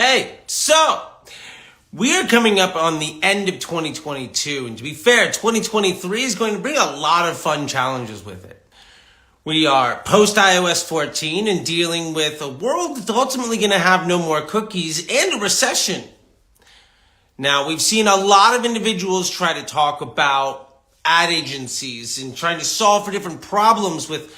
Hey, so we are coming up on the end of 2022, and to be fair, 2023 is going to bring a lot of fun challenges with it. We are post iOS 14 and dealing with a world that's ultimately going to have no more cookies and a recession. Now, we've seen a lot of individuals try to talk about ad agencies and trying to solve for different problems with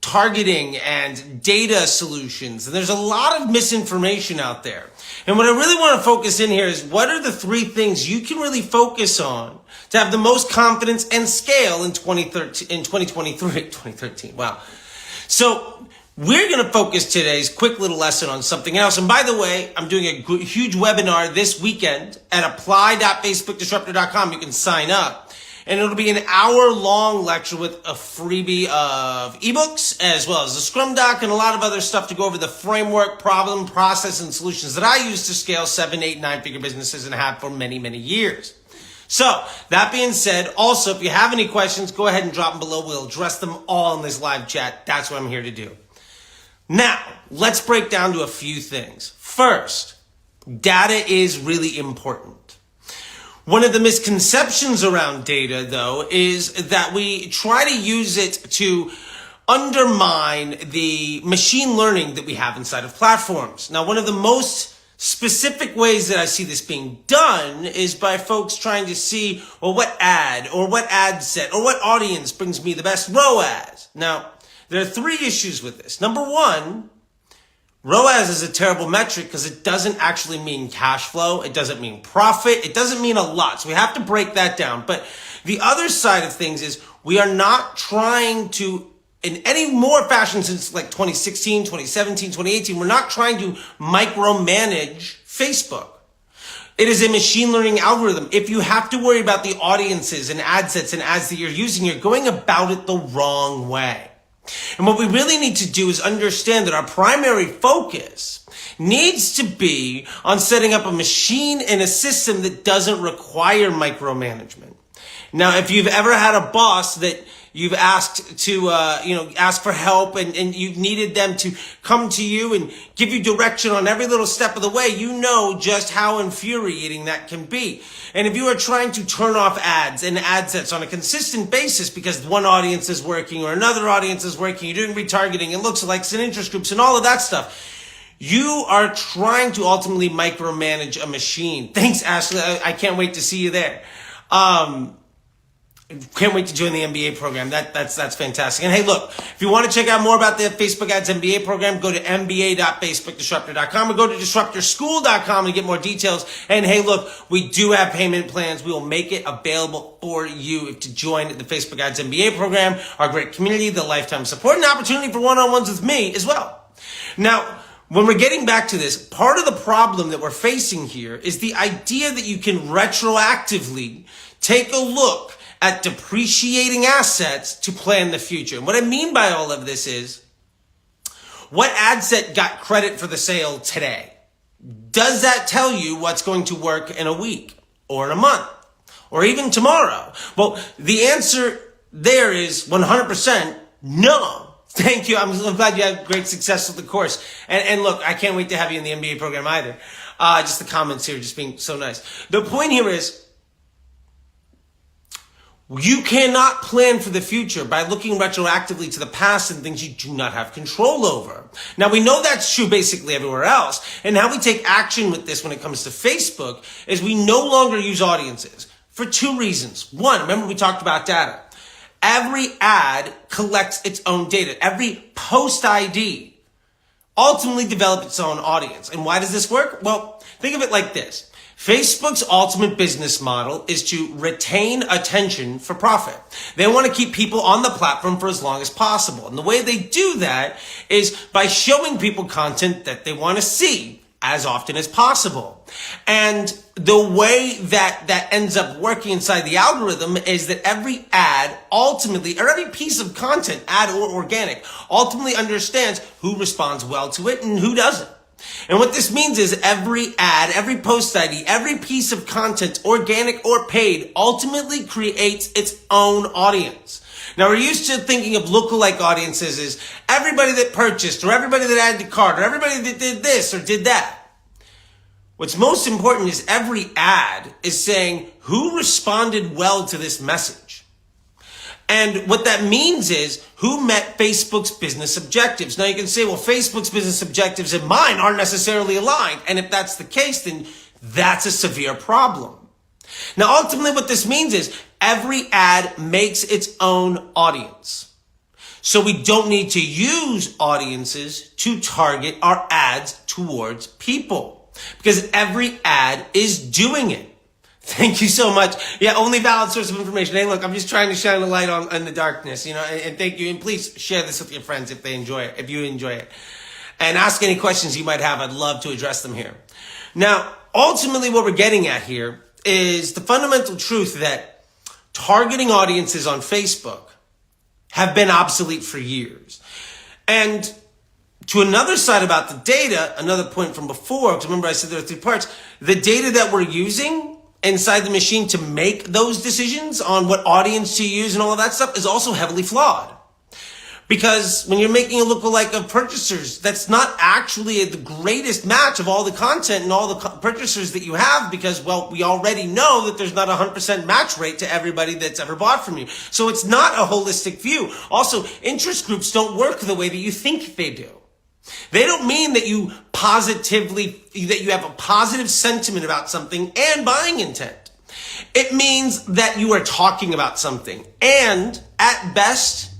targeting and data solutions. And there's a lot of misinformation out there. And what I really want to focus in here is what are the three things you can really focus on to have the most confidence and scale in 2013. Wow. So we're going to focus today's quick little lesson on something else. And by the way, I'm doing a huge webinar this weekend at apply.facebookdisruptor.com. You can sign up. And it'll be an hour-long lecture with a freebie of ebooks, as well as a Scrum doc and a lot of other stuff to go over the framework, problem, process, and solutions that I use to scale 7, 8, 9-figure businesses and have for many, many years. So, that being said, also, if you have any questions, go ahead and drop them below. We'll address them all in this live chat. That's what I'm here to do. Now, let's break down to a few things. First, data is really important. One of the misconceptions around data, though, is that we try to use it to undermine the machine learning that we have inside of platforms. Now, one of the most specific ways that I see this being done is by folks trying to see, well, what ad or what ad set or what audience brings me the best ROAS. Now, there are three issues with this. Number one, ROAS is a terrible metric because it doesn't actually mean cash flow. It doesn't mean profit. It doesn't mean a lot. So we have to break that down. But the other side of things is we are not trying to, in any more fashion since like 2016, 2017, 2018, we're not trying to micromanage Facebook. It is a machine learning algorithm. If you have to worry about the audiences and ad sets and ads that you're using, you're going about it the wrong way. And what we really need to do is understand that our primary focus needs to be on setting up a machine and a system that doesn't require micromanagement. Now, if you've ever had a boss that you've asked to, ask for help and you've needed them to come to you and give you direction on every little step of the way, you know just how infuriating that can be. And if you are trying to turn off ads and ad sets on a consistent basis because one audience is working or another audience is working, you're doing retargeting and lookalikes and interest groups and all of that stuff, you are trying to ultimately micromanage a machine. Thanks, Ashley. I can't wait to see you there. Can't wait to join the MBA program. That's fantastic. And hey, look, if you want to check out more about the Facebook Ads MBA program, go to mba.facebookdisruptor.com or go to disruptorschool.com to get more details. And hey, look, we do have payment plans. We will make it available for you to join the Facebook Ads MBA program, our great community, the lifetime support, and opportunity for one-on-ones with me as well. Now, when we're getting back to this, part of the problem that we're facing here is the idea that you can retroactively take a look at depreciating assets to plan the future. And what I mean by all of this is, what ad set got credit for the sale today? Does that tell you what's going to work in a week or in a month or even tomorrow? Well, the answer there is 100% no. Thank you. I'm glad you had great success with the course. And look, I can't wait to have you in the MBA program either. Just the comments here just being so nice. The point here is, you cannot plan for the future by looking retroactively to the past and things you do not have control over. Now, we know that's true basically everywhere else. And how we take action with this when it comes to Facebook is we no longer use audiences for two reasons. One, remember we talked about data. Every ad collects its own data. Every post ID ultimately develops its own audience. And why does this work? Well, think of it like this. Facebook's ultimate business model is to retain attention for profit. They want to keep people on the platform for as long as possible. And the way they do that is by showing people content that they want to see as often as possible. And the way that ends up working inside the algorithm is that every ad ultimately, or every piece of content, ad or organic, ultimately understands who responds well to it and who doesn't. And what this means is every ad, every post ID, every piece of content, organic or paid, ultimately creates its own audience. Now, we're used to thinking of lookalike audiences as everybody that purchased or everybody that added to cart or everybody that did this or did that. What's most important is every ad is saying who responded well to this message. And what that means is who met Facebook's business objectives. Now you can say, well, Facebook's business objectives and mine aren't necessarily aligned. And if that's the case, then that's a severe problem. Now, ultimately what this means is every ad makes its own audience. So we don't need to use audiences to target our ads towards people because every ad is doing it. Thank you so much. Yeah, only valid source of information. Hey, look, I'm just trying to shine a light on the darkness, and thank you. And please share this with your friends if they enjoy it, if you enjoy it. And ask any questions you might have. I'd love to address them here. Now, ultimately what we're getting at here is the fundamental truth that targeting audiences on Facebook have been obsolete for years. And to another side about the data, another point from before, because remember I said there are 3 parts, the data that we're using inside the machine to make those decisions on what audience to use and all of that stuff is also heavily flawed. Because when you're making a lookalike of purchasers, that's not actually the greatest match of all the content and all the purchasers that you have because, well, we already know that there's not a 100% match rate to everybody that's ever bought from you. So it's not a holistic view. Also, interest groups don't work the way that you think they do. They don't mean that you have a positive sentiment about something and buying intent. It means that you are talking about something. And at best,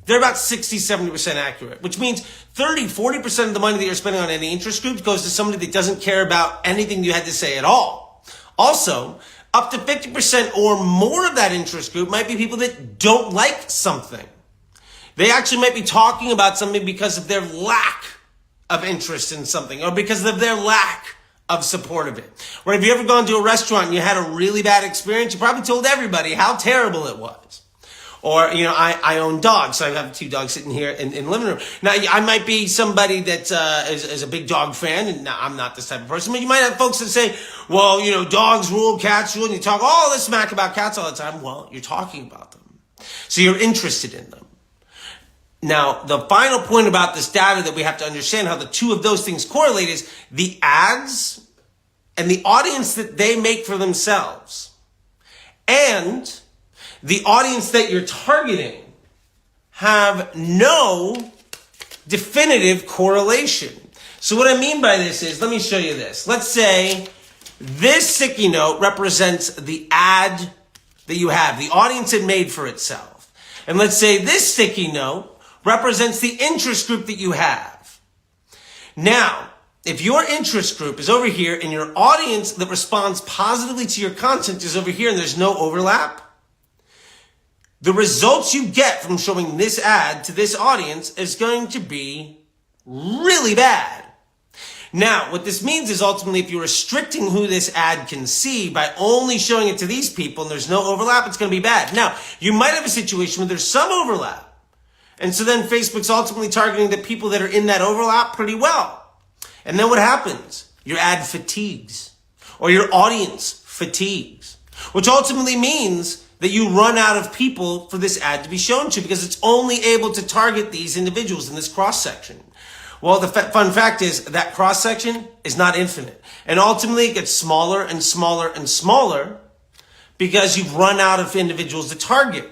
they're about 60-70% accurate, which means 30-40% of the money that you're spending on any interest group goes to somebody that doesn't care about anything you had to say at all. Also, up to 50% or more of that interest group might be people that don't like something. They actually might be talking about something because of their lack of interest in something or because of their lack of support of it. Or have you ever gone to a restaurant and you had a really bad experience? You probably told everybody how terrible it was. Or, I own dogs, so I have 2 dogs sitting here in the living room. Now, I might be somebody that is a big dog fan, and I'm not this type of person, but you might have folks that say, well, dogs rule, cats rule, and you talk all this smack about cats all the time. Well, you're talking about them. So you're interested in them. Now, the final point about this data that we have to understand how the 2 of those things correlate is the ads and the audience that they make for themselves and the audience that you're targeting have no definitive correlation. So what I mean by this is, let me show you this. Let's say this sticky note represents the ad that you have, the audience it made for itself. And let's say this sticky note represents the interest group that you have. Now, if your interest group is over here and your audience that responds positively to your content is over here and there's no overlap, the results you get from showing this ad to this audience is going to be really bad. Now, what this means is ultimately if you're restricting who this ad can see by only showing it to these people and there's no overlap, it's going to be bad. Now, you might have a situation where there's some overlap. And so then Facebook's ultimately targeting the people that are in that overlap pretty well. And then what happens? Your ad fatigues or your audience fatigues, which ultimately means that you run out of people for this ad to be shown to because it's only able to target these individuals in this cross-section. Well, the fun fact is that cross-section is not infinite. And ultimately it gets smaller and smaller and smaller because you've run out of individuals to target.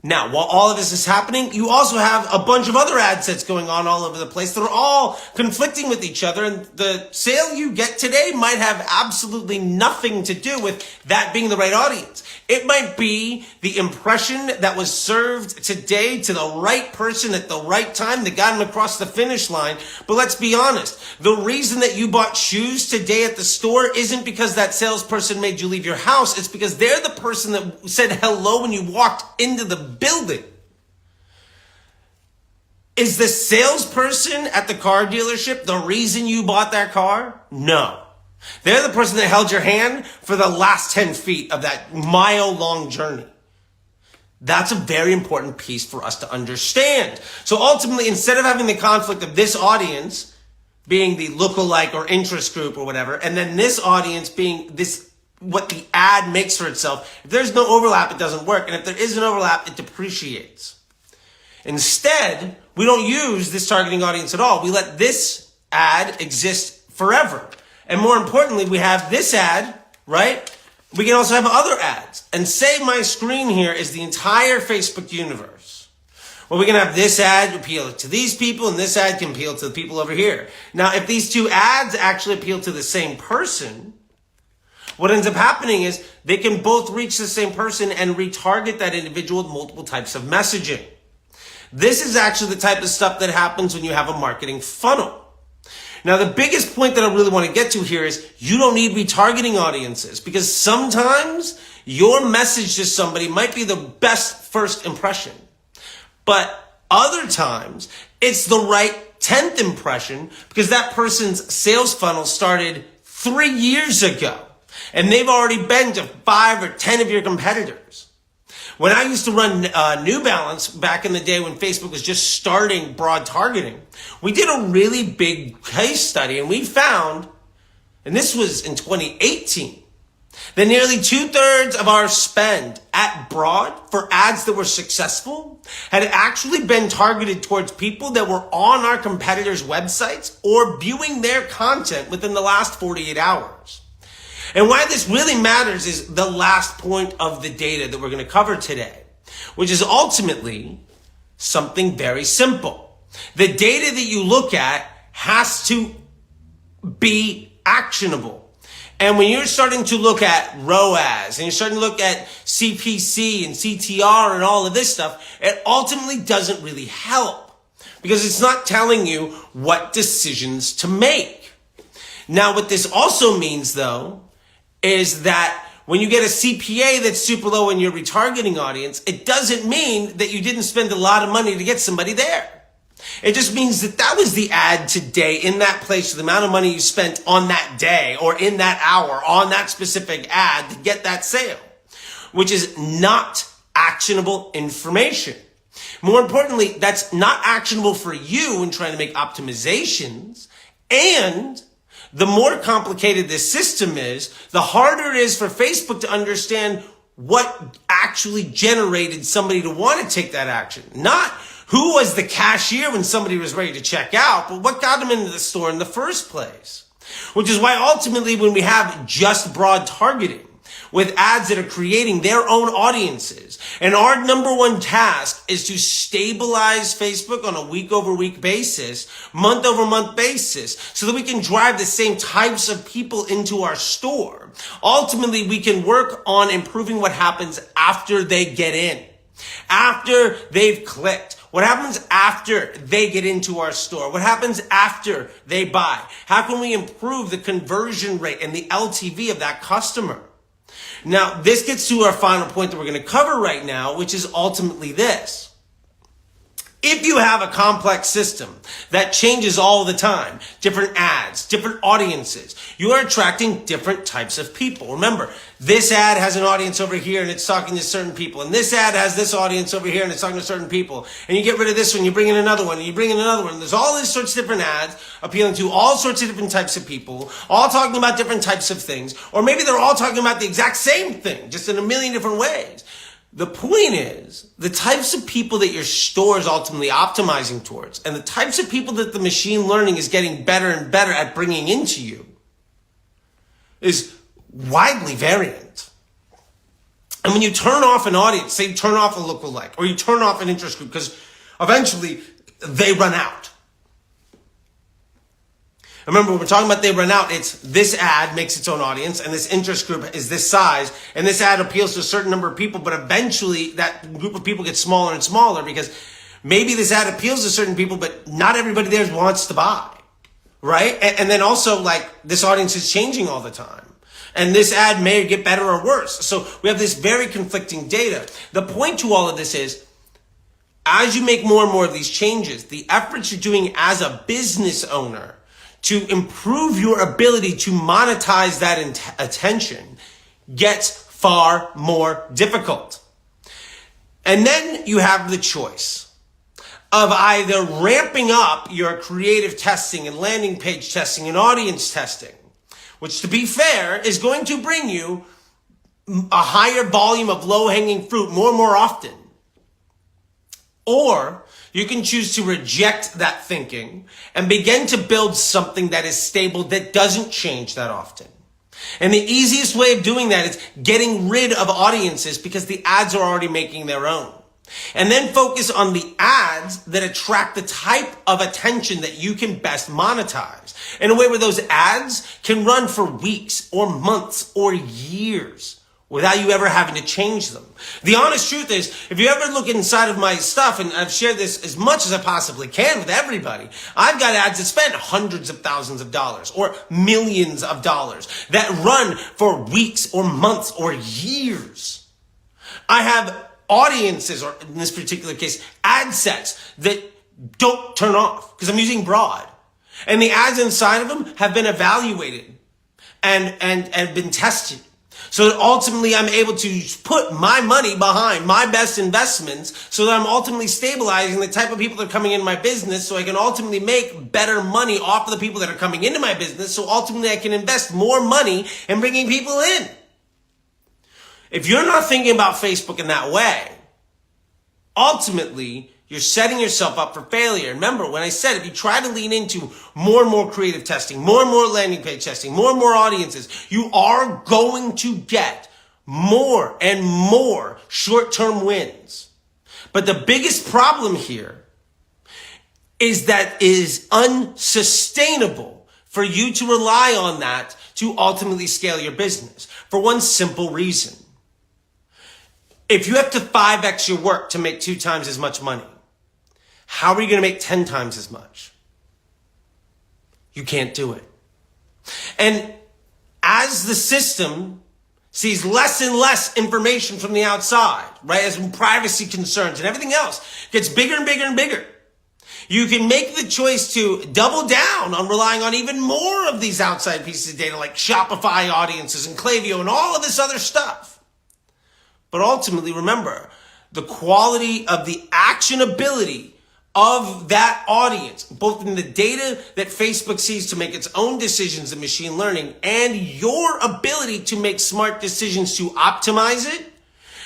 Now, while all of this is happening, you also have a bunch of other ad sets going on all over the place that are all conflicting with each other. And the sale you get today might have absolutely nothing to do with that being the right audience. It might be the impression that was served today to the right person at the right time that got him across the finish line. But let's be honest. The reason that you bought shoes today at the store isn't because that salesperson made you leave your house. It's because they're the person that said hello when you walked into the building. Is the salesperson at the car dealership the reason you bought that car? No. They're the person that held your hand for the last 10 feet of that mile-long journey. That's a very important piece for us to understand. So ultimately, instead of having the conflict of this audience being the lookalike or interest group or whatever, and then this audience being this what the ad makes for itself, if there's no overlap, it doesn't work. And if there is an overlap, it depreciates. Instead, we don't use this targeting audience at all. We let this ad exist forever. And more importantly, we have this ad, right? We can also have other ads. And say my screen here is the entire Facebook universe. Well, we can have this ad appeal to these people, and this ad can appeal to the people over here. Now, if these two ads actually appeal to the same person, what ends up happening is they can both reach the same person and retarget that individual with multiple types of messaging. This is actually the type of stuff that happens when you have a marketing funnel. Now, the biggest point that I really want to get to here is you don't need retargeting audiences, because sometimes your message to somebody might be the best first impression. But other times it's the right 10th impression because that person's sales funnel started 3 years ago and they've already been to 5 or 10 of your competitors. When I used to run New Balance back in the day when Facebook was just starting broad targeting, we did a really big case study and we found, and this was in 2018, that nearly 2/3 of our spend at broad for ads that were successful had actually been targeted towards people that were on our competitors' websites or viewing their content within the last 48 hours. And why this really matters is the last point of the data that we're going to cover today, which is ultimately something very simple. The data that you look at has to be actionable. And when you're starting to look at ROAS and you're starting to look at CPC and CTR and all of this stuff, it ultimately doesn't really help because it's not telling you what decisions to make. Now, what this also means, though, is that when you get a CPA that's super low in your retargeting audience, it doesn't mean that you didn't spend a lot of money to get somebody there. It just means that that was the ad today in that place, the amount of money you spent on that day or in that hour on that specific ad to get that sale, which is not actionable information. More importantly, that's not actionable for you when trying to make optimizations. And the more complicated this system is, the harder it is for Facebook to understand what actually generated somebody to want to take that action. Not who was the cashier when somebody was ready to check out, but what got them into the store in the first place. Which is why ultimately when we have just broad targeting with ads that are creating their own audiences, and our number one task is to stabilize Facebook on a week-over-week basis, month-over-month basis, so that we can drive the same types of people into our store. Ultimately, we can work on improving what happens after they get in, after they've clicked. What happens after they get into our store? What happens after they buy? How can we improve the conversion rate and the LTV of that customer? Now, this gets to our final point that we're going to cover right now, which is ultimately this. If you have a complex system that changes all the time, different ads, different audiences, you are attracting different types of people. Remember, this ad has an audience over here and it's talking to certain people. And this ad has this audience over here and it's talking to certain people. And you get rid of this one, you bring in another one, and you bring in another one. There's all these sorts of different ads appealing to all sorts of different types of people, all talking about different types of things. Or maybe they're all talking about the exact same thing, just in a million different ways. The point is, the types of people that your store is ultimately optimizing towards and the types of people that the machine learning is getting better and better at bringing into you is widely variant. And when you turn off an audience, say you turn off a lookalike or you turn off an interest group because eventually they run out. Remember, when we're talking about they run out, it's this ad makes its own audience and this interest group is this size and this ad appeals to a certain number of people, but eventually that group of people gets smaller and smaller because maybe this ad appeals to certain people, but not everybody there wants to buy, right? And then also like this audience is changing all the time and this ad may get better or worse. So we have this very conflicting data. The point to all of this is, as you make more and more of these changes, the efforts you're doing as a business owner to improve your ability to monetize that attention gets far more difficult. And then you have the choice of either ramping up your creative testing and landing page testing and audience testing, which to be fair is going to bring you a higher volume of low-hanging fruit more and more often. Or you can choose to reject that thinking and begin to build something that is stable, that doesn't change that often. And the easiest way of doing that is getting rid of audiences, because the ads are already making their own. And then focus on the ads that attract the type of attention that you can best monetize in a way where those ads can run for weeks or months or years without you ever having to change them. The honest truth is, if you ever look inside of my stuff, and I've shared this as much as I possibly can with everybody, I've got ads that spend hundreds of thousands of dollars or millions of dollars that run for weeks or months or years. I have audiences, or in this particular case, ad sets that don't turn off because I'm using broad. And the ads inside of them have been evaluated and been tested. So that ultimately I'm able to put my money behind my best investments, so that I'm ultimately stabilizing the type of people that are coming into my business, so I can ultimately make better money off of the people that are coming into my business, so ultimately I can invest more money in bringing people in. If you're not thinking about Facebook in that way, ultimately you're setting yourself up for failure. Remember, when I said, if you try to lean into more and more creative testing, more and more landing page testing, more and more audiences, you are going to get more and more short-term wins. But the biggest problem here is that it is unsustainable for you to rely on that to ultimately scale your business, for one simple reason. If you have to 5x your work to make 2 times as much money, how are you going to make 10 times as much? You can't do it. And as the system sees less and less information from the outside, right, as privacy concerns and everything else gets bigger and bigger and bigger, you can make the choice to double down on relying on even more of these outside pieces of data, like Shopify audiences and Klaviyo and all of this other stuff. But ultimately, remember, the quality of the actionability of that audience, both in the data that Facebook sees to make its own decisions in machine learning and your ability to make smart decisions to optimize it,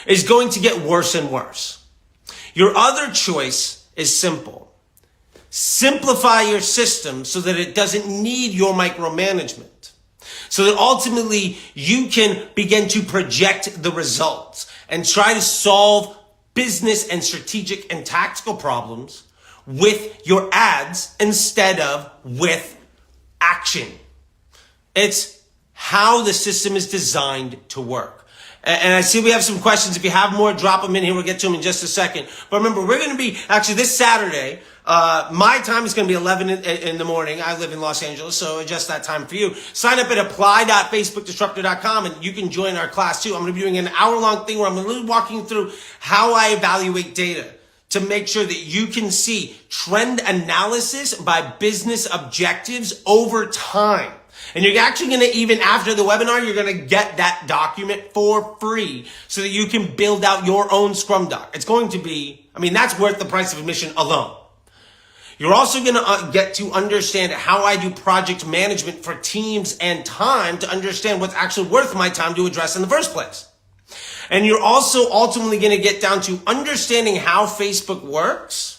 is going to get worse and worse. Your other choice is simple. Simplify your system so that it doesn't need your micromanagement, so that ultimately you can begin to project the results and try to solve business and strategic and tactical problems with your ads instead of with action. It's how the system is designed to work. And I see we have some questions. If you have more, drop them in here. We'll get to them in just a second. But remember, we're going to be actually this Saturday. My time is going to be 11 in the morning. I live in Los Angeles, so adjust that time for you. Sign up at apply.facebookdisruptor.com and you can join our class too. I'm going to be doing an hour-long thing where I'm going to be walking through how I evaluate data to make sure that you can see trend analysis by business objectives over time. And you're actually going to, even after the webinar, you're going to get that document for free so that you can build out your own Scrum doc. It's going to be, that's worth the price of admission alone. You're also going to get to understand how I do project management for teams and time to understand what's actually worth my time to address in the first place. And you're also ultimately going to get down to understanding how Facebook works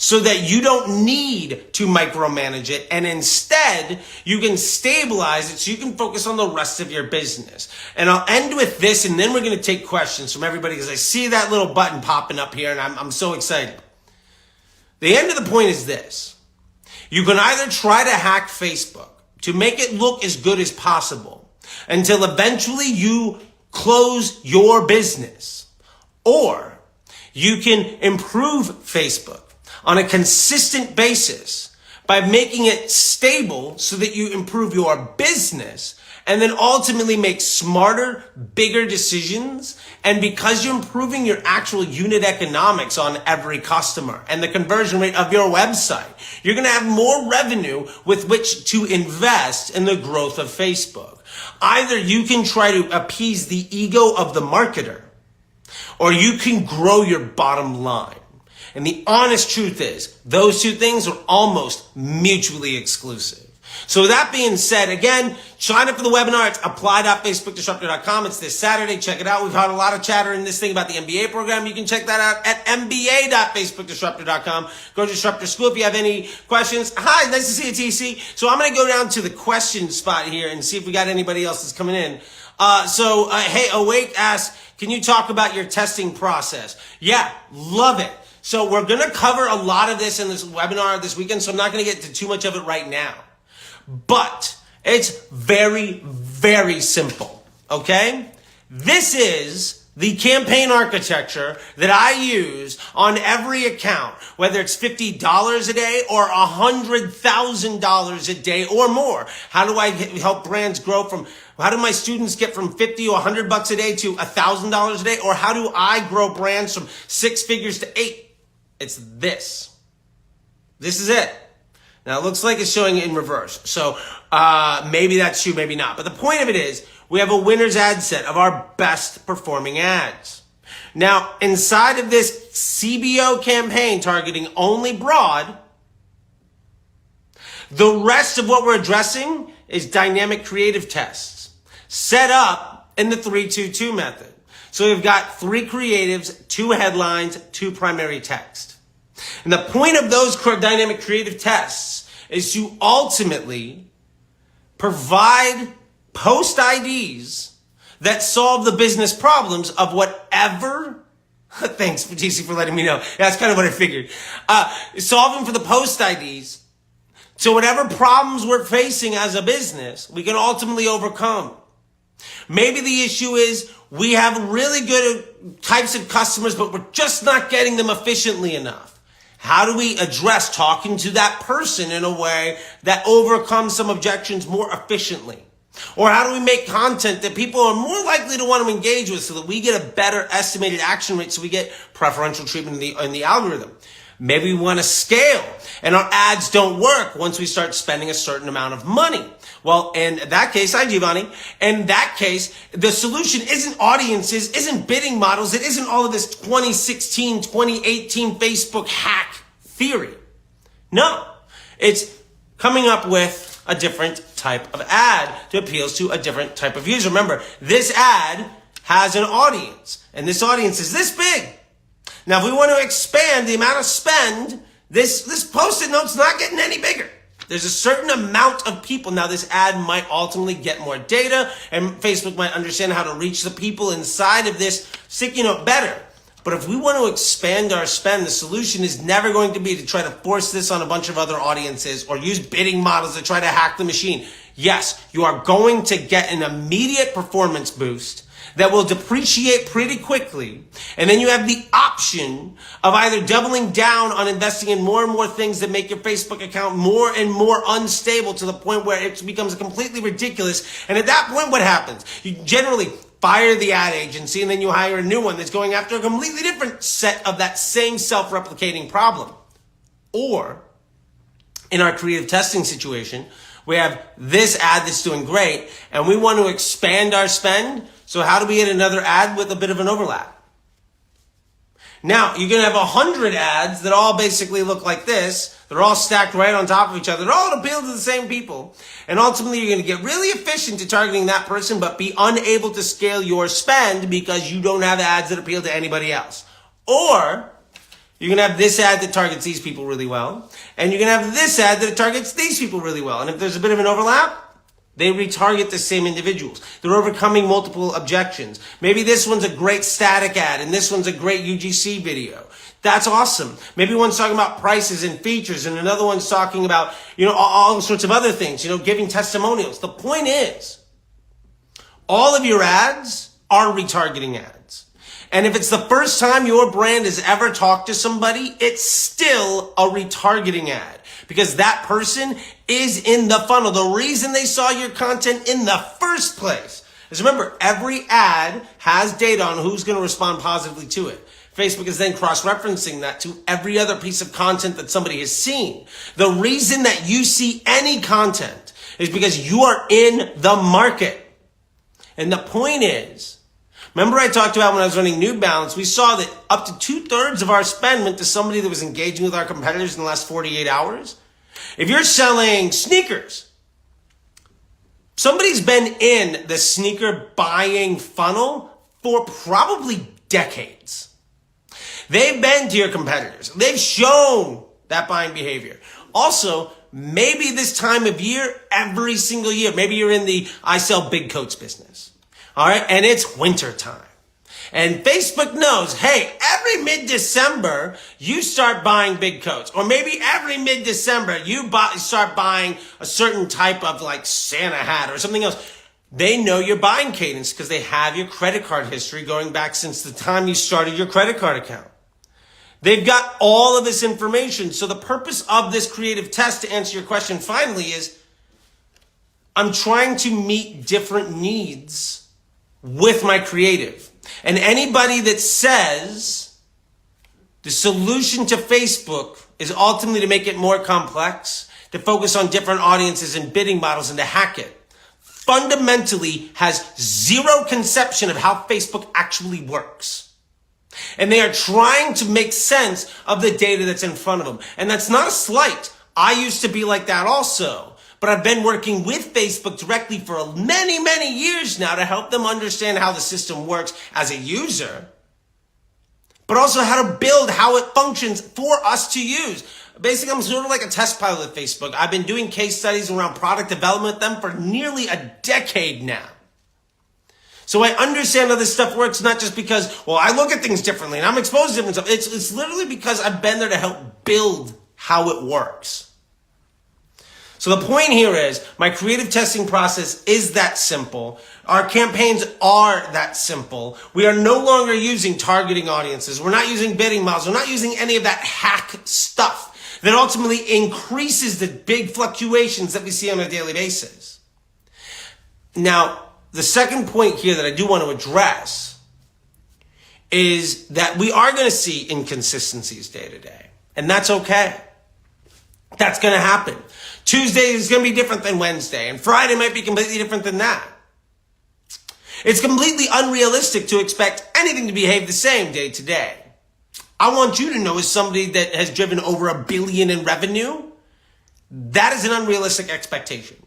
so that you don't need to micromanage it, and instead you can stabilize it so you can focus on the rest of your business. And I'll end with this, and then we're going to take questions from everybody because I see that little button popping up here and I'm so excited. The end of the point is this. You can either try to hack Facebook to make it look as good as possible until eventually you close your business, or you can improve Facebook on a consistent basis by making it stable so that you improve your business and then ultimately make smarter, bigger decisions. And because you're improving your actual unit economics on every customer and the conversion rate of your website, you're going to have more revenue with which to invest in the growth of Facebook. Either you can try to appease the ego of the marketer, or you can grow your bottom line. And the honest truth is, those two things are almost mutually exclusive. So with that being said, again, sign up for the webinar. It's apply.facebookdisruptor.com. It's this Saturday. Check it out. We've had a lot of chatter in this thing about the MBA program. You can check that out at mba.facebookdisruptor.com. Go to Disruptor School if you have any questions. Hi, nice to see you, TC. So I'm going to go down to the question spot here and see if we got anybody else that's coming in. Hey, Awake asks, can you talk about your testing process? Yeah, love it. So we're going to cover a lot of this in this webinar this weekend, so I'm not going to get into too much of it right now. But it's very, very simple, okay? This is the campaign architecture that I use on every account, whether it's $50 a day or $100,000 a day or more. How do I help brands grow how do my students get from 50 or $100 a day to $1,000 a day? Or how do I grow brands from 6 figures to 8? It's this. This is it. Now, it looks like it's showing in reverse. So maybe that's true, maybe not. But the point of it is, we have a winner's ad set of our best performing ads. Now, inside of this CBO campaign targeting only broad, the rest of what we're addressing is dynamic creative tests set up in the 3-2-2 method. So we've got 3 creatives, 2 headlines, 2 primary text. And the point of those dynamic creative tests is to ultimately provide post IDs that solve the business problems of whatever. Thanks, TC, for letting me know. That's kind of what I figured. Solving for the post IDs. So whatever problems we're facing as a business, we can ultimately overcome. Maybe the issue is we have really good types of customers, but we're just not getting them efficiently enough. How do we address talking to that person in a way that overcomes some objections more efficiently? Or how do we make content that people are more likely to want to engage with so that we get a better estimated action rate so we get preferential treatment in the algorithm? Maybe we want to scale and our ads don't work once we start spending a certain amount of money. Well, in that case, hi Giovanni, in that case, the solution isn't audiences, isn't bidding models, it isn't all of this 2016, 2018 Facebook hack theory. No, it's coming up with a different type of ad that appeals to a different type of user. Remember, this ad has an audience, and this audience is this big. Now, if we want to expand the amount of spend, this Post-it note's not getting any bigger. There's a certain amount of people. Now, this ad might ultimately get more data, and Facebook might understand how to reach the people inside of this sticky note better. But if we want to expand our spend, the solution is never going to be to try to force this on a bunch of other audiences or use bidding models to try to hack the machine. Yes, you are going to get an immediate performance boost that will depreciate pretty quickly. And then you have the option of either doubling down on investing in more and more things that make your Facebook account more and more unstable to the point where it becomes completely ridiculous. And at that point, what happens? You generally fire the ad agency and then you hire a new one that's going after a completely different set of that same self-replicating problem. Or in our creative testing situation, we have this ad that's doing great and we want to expand our spend. So how do we get another ad with a bit of an overlap? Now, you're going to have 100 ads that all basically look like this. They're all stacked right on top of each other. They're all appeal to the same people. And ultimately, you're going to get really efficient at targeting that person, but be unable to scale your spend because you don't have ads that appeal to anybody else. Or you're going to have this ad that targets these people really well. And you're going to have this ad that targets these people really well. And if there's a bit of an overlap, they retarget the same individuals. They're overcoming multiple objections. Maybe this one's a great static ad and this one's a great UGC video. That's awesome. Maybe one's talking about prices and features and another one's talking about, all sorts of other things, giving testimonials. The point is, all of your ads are retargeting ads. And if it's the first time your brand has ever talked to somebody, it's still a retargeting ad. Because that person is in the funnel. The reason they saw your content in the first place is, remember, every ad has data on who's going to respond positively to it. Facebook is then cross-referencing that to every other piece of content that somebody has seen. The reason that you see any content is because you are in the market. And the point is, remember I talked about when I was running New Balance, we saw that up to 2/3 of our spend went to somebody that was engaging with our competitors in the last 48 hours. If you're selling sneakers Somebody's been in the sneaker buying funnel for probably decades. They've been to your competitors. They've shown that buying behavior. Also, maybe this time of year, every single year, maybe you're in the I sell big coats business. All right. And it's winter time. And Facebook knows, hey, every mid-December, you start buying big coats. Or maybe every mid-December, you start buying a certain type of like Santa hat or something else. They know your buying cadence because they have your credit card history going back since the time you started your credit card account. They've got all of this information. So the purpose of this creative test, to answer your question finally, is I'm trying to meet different needs with my creative. And anybody that says the solution to Facebook is ultimately to make it more complex, to focus on different audiences and bidding models and to hack it, fundamentally has zero conception of how Facebook actually works. And they are trying to make sense of the data that's in front of them. And that's not a slight. I used to be like that also. But I've been working with Facebook directly for many, many years now to help them understand how the system works as a user, but also how to build how it functions for us to use. Basically, I'm sort of like a test pilot at Facebook. I've been doing case studies around product development with them for nearly a decade now. So I understand how this stuff works, not just because, well, I look at things differently and I'm exposed to different stuff. It's literally because I've been there to help build how it works. So the point here is my creative testing process is that simple. Our campaigns are that simple. We are no longer using targeting audiences. We're not using bidding models. We're not using any of that hack stuff that ultimately increases the big fluctuations that we see on a daily basis. Now, the second point here that I do want to address is that we are going to see inconsistencies day to day. And that's okay. That's going to happen. Tuesday is going to be different than Wednesday, and Friday might be completely different than that. It's completely unrealistic to expect anything to behave the same day to day. I want you to know, as somebody that has driven over $1 billion in revenue, that is an unrealistic expectation.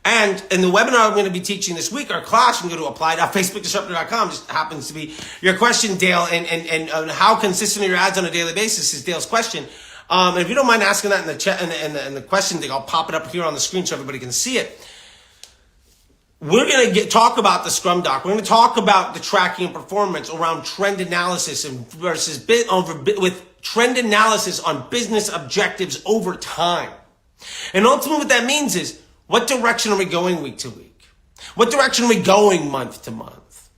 And in the webinar I'm going to be teaching this week, our class, you can go to apply.facebookdisruptor.com, just happens to be your question, Dale, and how consistent are your ads on a daily basis is Dale's question. And if you don't mind asking that in the chat and the question thing, I'll pop it up here on the screen so everybody can see it. We're going to talk about the Scrum Doc. We're going to talk about the tracking and performance around trend analysis and with trend analysis on business objectives over time. And ultimately what that means is, what direction are we going week to week? What direction are we going month to month?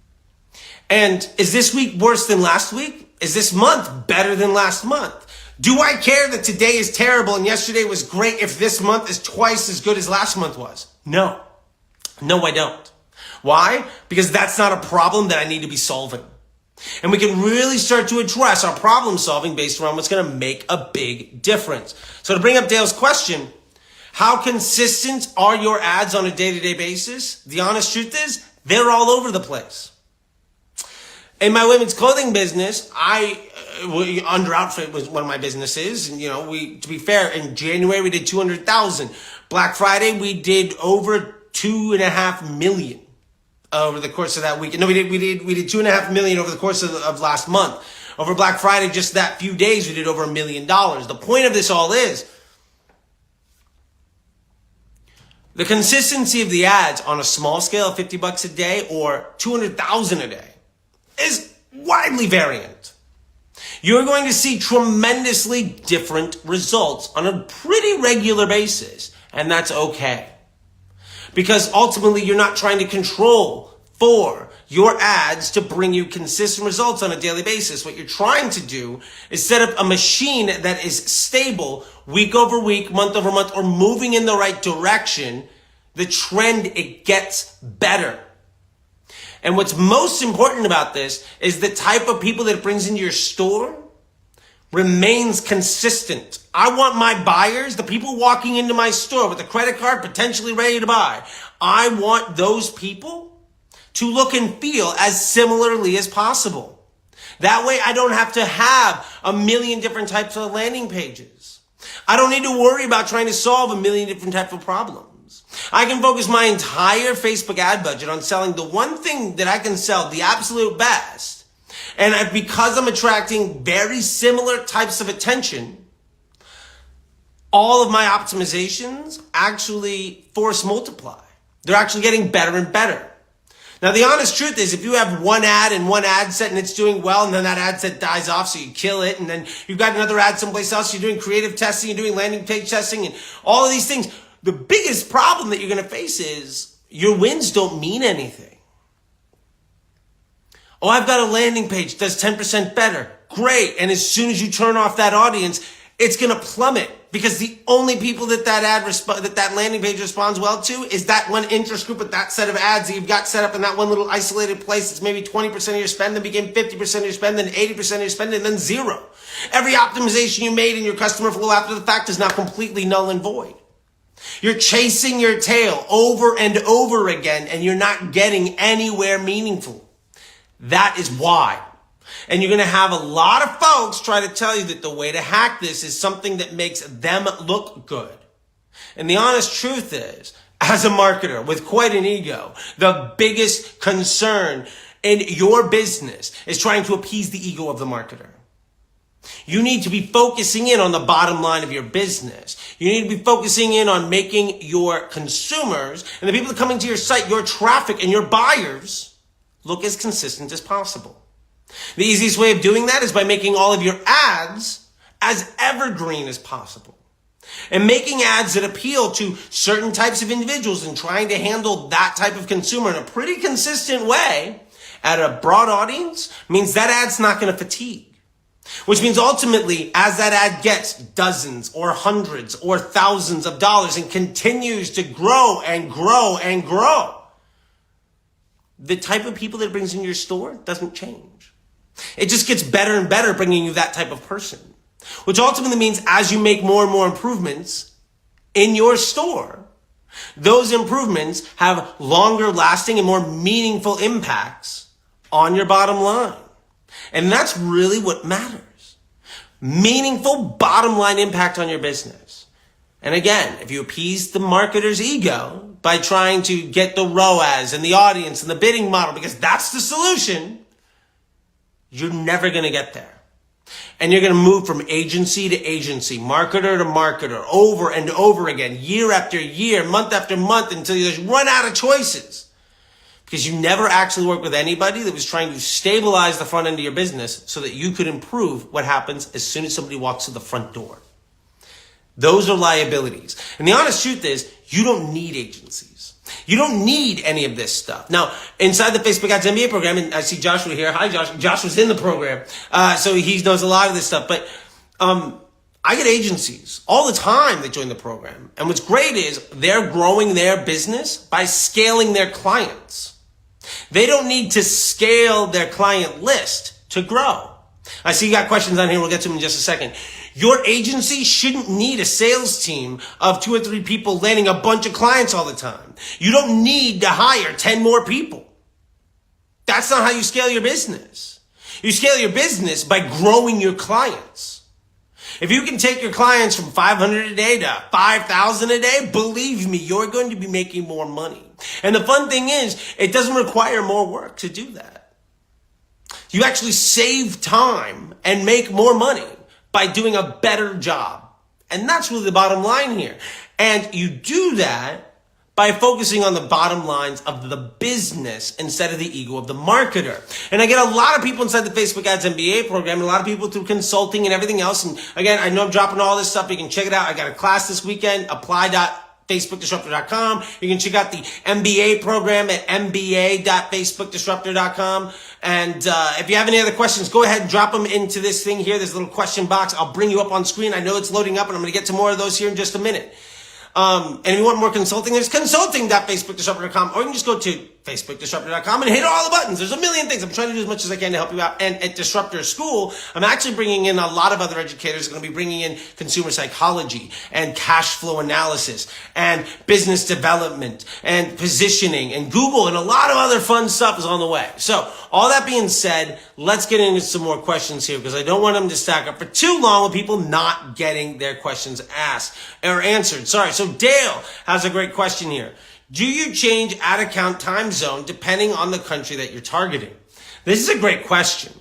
And is this week worse than last week? Is this month better than last month? Do I care that today is terrible and yesterday was great if this month is twice as good as last month was? No. No, I don't. Why? Because that's not a problem that I need to be solving. And we can really start to address our problem solving based around what's going to make a big difference. So to bring up Dale's question, how consistent are your ads on a day-to-day basis? The honest truth is, they're all over the place. In my women's clothing business, Under Outfit was one of my businesses. And, to be fair, in January, we did 200,000. Black Friday, we did over 2.5 million over the course of that week. No, we did 2.5 million over the course of last month. Over Black Friday, just that few days, we did over $1 million. The point of this all is the consistency of the ads on a small scale of $50 a day or 200,000 a day is widely variant. You're going to see tremendously different results on a pretty regular basis, and that's okay. Because ultimately, you're not trying to control for your ads to bring you consistent results on a daily basis. What you're trying to do is set up a machine that is stable week over week, month over month, or moving in the right direction. The trend, it gets better. And what's most important about this is the type of people that it brings into your store remains consistent. I want my buyers, the people walking into my store with a credit card potentially ready to buy, I want those people to look and feel as similarly as possible. That way I don't have to have 1 million different types of landing pages. I don't need to worry about trying to solve 1 million different types of problems. I can focus my entire Facebook ad budget on selling the one thing that I can sell the absolute best. And because I'm attracting very similar types of attention, all of my optimizations actually force multiply. They're actually getting better and better. Now, the honest truth is if you have one ad and one ad set and it's doing well and then that ad set dies off, so you kill it, and then you've got another ad someplace else, you're doing creative testing, you're doing landing page testing and all of these things, the biggest problem that you're going to face is your wins don't mean anything. Oh, I've got a landing page, does 10% better. Great. And as soon as you turn off that audience, it's going to plummet because the only people that that landing page responds well to is that one interest group with that set of ads that you've got set up in that one little isolated place. It's maybe 20% of your spend, then became 50% of your spend, then 80% of your spend, and then zero. Every optimization you made in your customer flow after the fact is now completely null and void. You're chasing your tail over and over again, and you're not getting anywhere meaningful. That is why. And you're going to have a lot of folks try to tell you that the way to hack this is something that makes them look good. And the honest truth is, as a marketer with quite an ego, the biggest concern in your business is trying to appease the ego of the marketer. You need to be focusing in on the bottom line of your business. You need to be focusing in on making your consumers and the people that come into your site, your traffic and your buyers, look as consistent as possible. The easiest way of doing that is by making all of your ads as evergreen as possible. And making ads that appeal to certain types of individuals and trying to handle that type of consumer in a pretty consistent way at a broad audience means that ad's not going to fatigue. Which means ultimately, as that ad gets dozens or hundreds or thousands of dollars and continues to grow and grow and grow, the type of people that it brings in your store doesn't change. It just gets better and better bringing you that type of person, which ultimately means as you make more and more improvements in your store, those improvements have longer lasting and more meaningful impacts on your bottom line. And that's really what matters. Meaningful bottom line impact on your business. And again, if you appease the marketer's ego by trying to get the ROAS and the audience and the bidding model, because that's the solution, you're never going to get there. And you're going to move from agency to agency, marketer to marketer, over and over again, year after year, month after month, until you just run out of choices. Because you never actually worked with anybody that was trying to stabilize the front end of your business so that you could improve what happens as soon as somebody walks through the front door. Those are liabilities. And the honest truth is, you don't need agencies. You don't need any of this stuff. Now, inside the Facebook Ads MBA program, and I see Joshua here. Hi, Josh. Josh was in the program, so he knows a lot of this stuff. But I get agencies all the time that join the program. And what's great is they're growing their business by scaling their clients. They don't need to scale their client list to grow. I see you got questions on here. We'll get to them in just a second. Your agency shouldn't need a sales team of 2 or 3 people landing a bunch of clients all the time. You don't need to hire 10 more people. That's not how you scale your business. You scale your business by growing your clients. If you can take your clients from 500 a day to 5,000 a day, believe me, you're going to be making more money. And the fun thing is, it doesn't require more work to do that. You actually save time and make more money by doing a better job. And that's really the bottom line here. And you do that by focusing on the bottom lines of the business instead of the ego of the marketer. And I get a lot of people inside the Facebook Ads MBA program, and a lot of people through consulting and everything else. And again, I know I'm dropping all this stuff. You can check it out. I got a class this weekend, apply.facebookdisruptor.com. You can check out the MBA program at mba.facebookdisruptor.com. And if you have any other questions, go ahead and drop them into this thing here, this little question box. I'll bring you up on screen. I know it's loading up, and I'm going to get to more of those here in just a minute. And if you want more consulting, there's consulting.facebookdisruptor.com, or you can just go to FacebookDisruptor.com and hit all the buttons. There's a million things. I'm trying to do as much as I can to help you out. And at Disruptor School, I'm actually bringing in a lot of other educators. I'm going to be bringing in consumer psychology and cash flow analysis and business development and positioning and Google, and a lot of other fun stuff is on the way. So all that being said, let's get into some more questions here, because I don't want them to stack up for too long with people not getting their questions asked or answered. Sorry. So Dale has a great question here. Do you change ad account time zone depending on the country that you're targeting? This is a great question.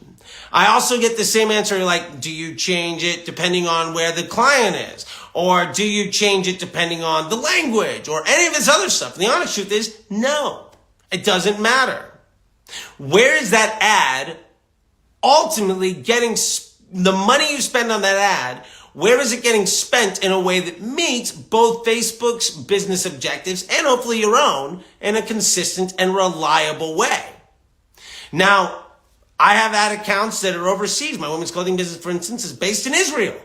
I also get the same answer like, do you change it depending on where the client is? Or do you change it depending on the language or any of this other stuff? And the honest truth is, no, it doesn't matter. Where is that ad ultimately getting the money you spend on that ad? Where is it getting spent in a way that meets both Facebook's business objectives and hopefully your own in a consistent and reliable way? Now, I have ad accounts that are overseas. My women's clothing business, for instance, is based in Israel.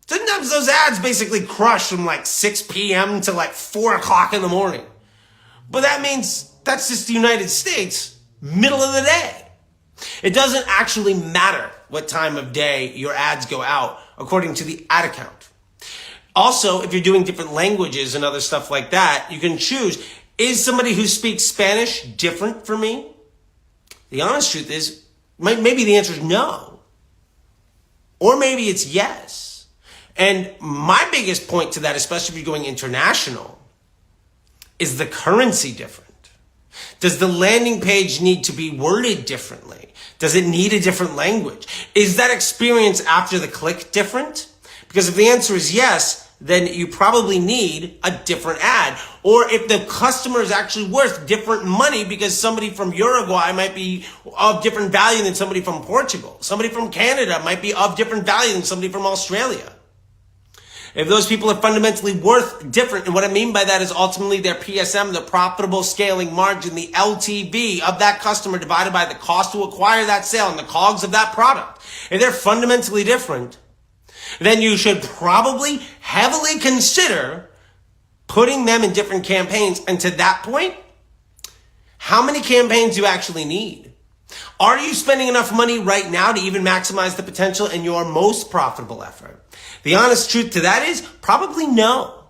Sometimes those ads basically crush from like 6 p.m. to like 4 o'clock in the morning. But that means that's just the United States, middle of the day. It doesn't actually matter what time of day your ads go out according to the ad account. Also, if you're doing different languages and other stuff like that, you can choose, is somebody who speaks Spanish different for me? The honest truth is, maybe the answer is no. Or maybe it's yes. And my biggest point to that, especially if you're going international, is the currency different? Does the landing page need to be worded differently? Does it need a different language? Is that experience after the click different? Because if the answer is yes, then you probably need a different ad. Or if the customer is actually worth different money because somebody from Uruguay might be of different value than somebody from Portugal. Somebody from Canada might be of different value than somebody from Australia. If those people are fundamentally worth different, and what I mean by that is ultimately their PSM, the profitable scaling margin, the LTV of that customer divided by the cost to acquire that sale and the COGS of that product. If they're fundamentally different, then you should probably heavily consider putting them in different campaigns. And to that point, how many campaigns do you actually need? Are you spending enough money right now to even maximize the potential in your most profitable effort? The honest truth to that is probably no.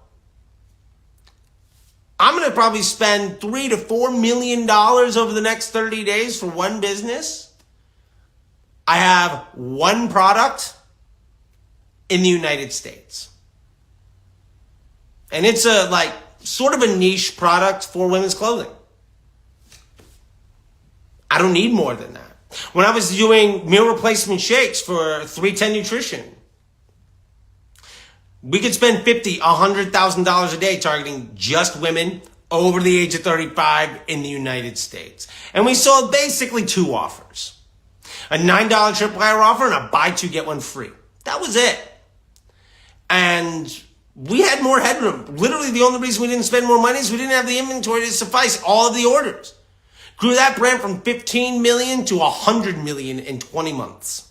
I'm going to probably spend $3 to $4 million over the next 30 days for one business. I have one product in the United States. And it's a sort of a niche product for women's clothing. I don't need more than that. When I was doing meal replacement shakes for 310 Nutrition, we could spend $50,000, $100,000 a day targeting just women over the age of 35 in the United States. And we sold basically two offers. A $9 trip wire offer and a buy two, get one free. That was it. And we had more headroom. Literally the only reason we didn't spend more money is we didn't have the inventory to suffice all of the orders. Grew that brand from 15 million to 100 million in 20 months.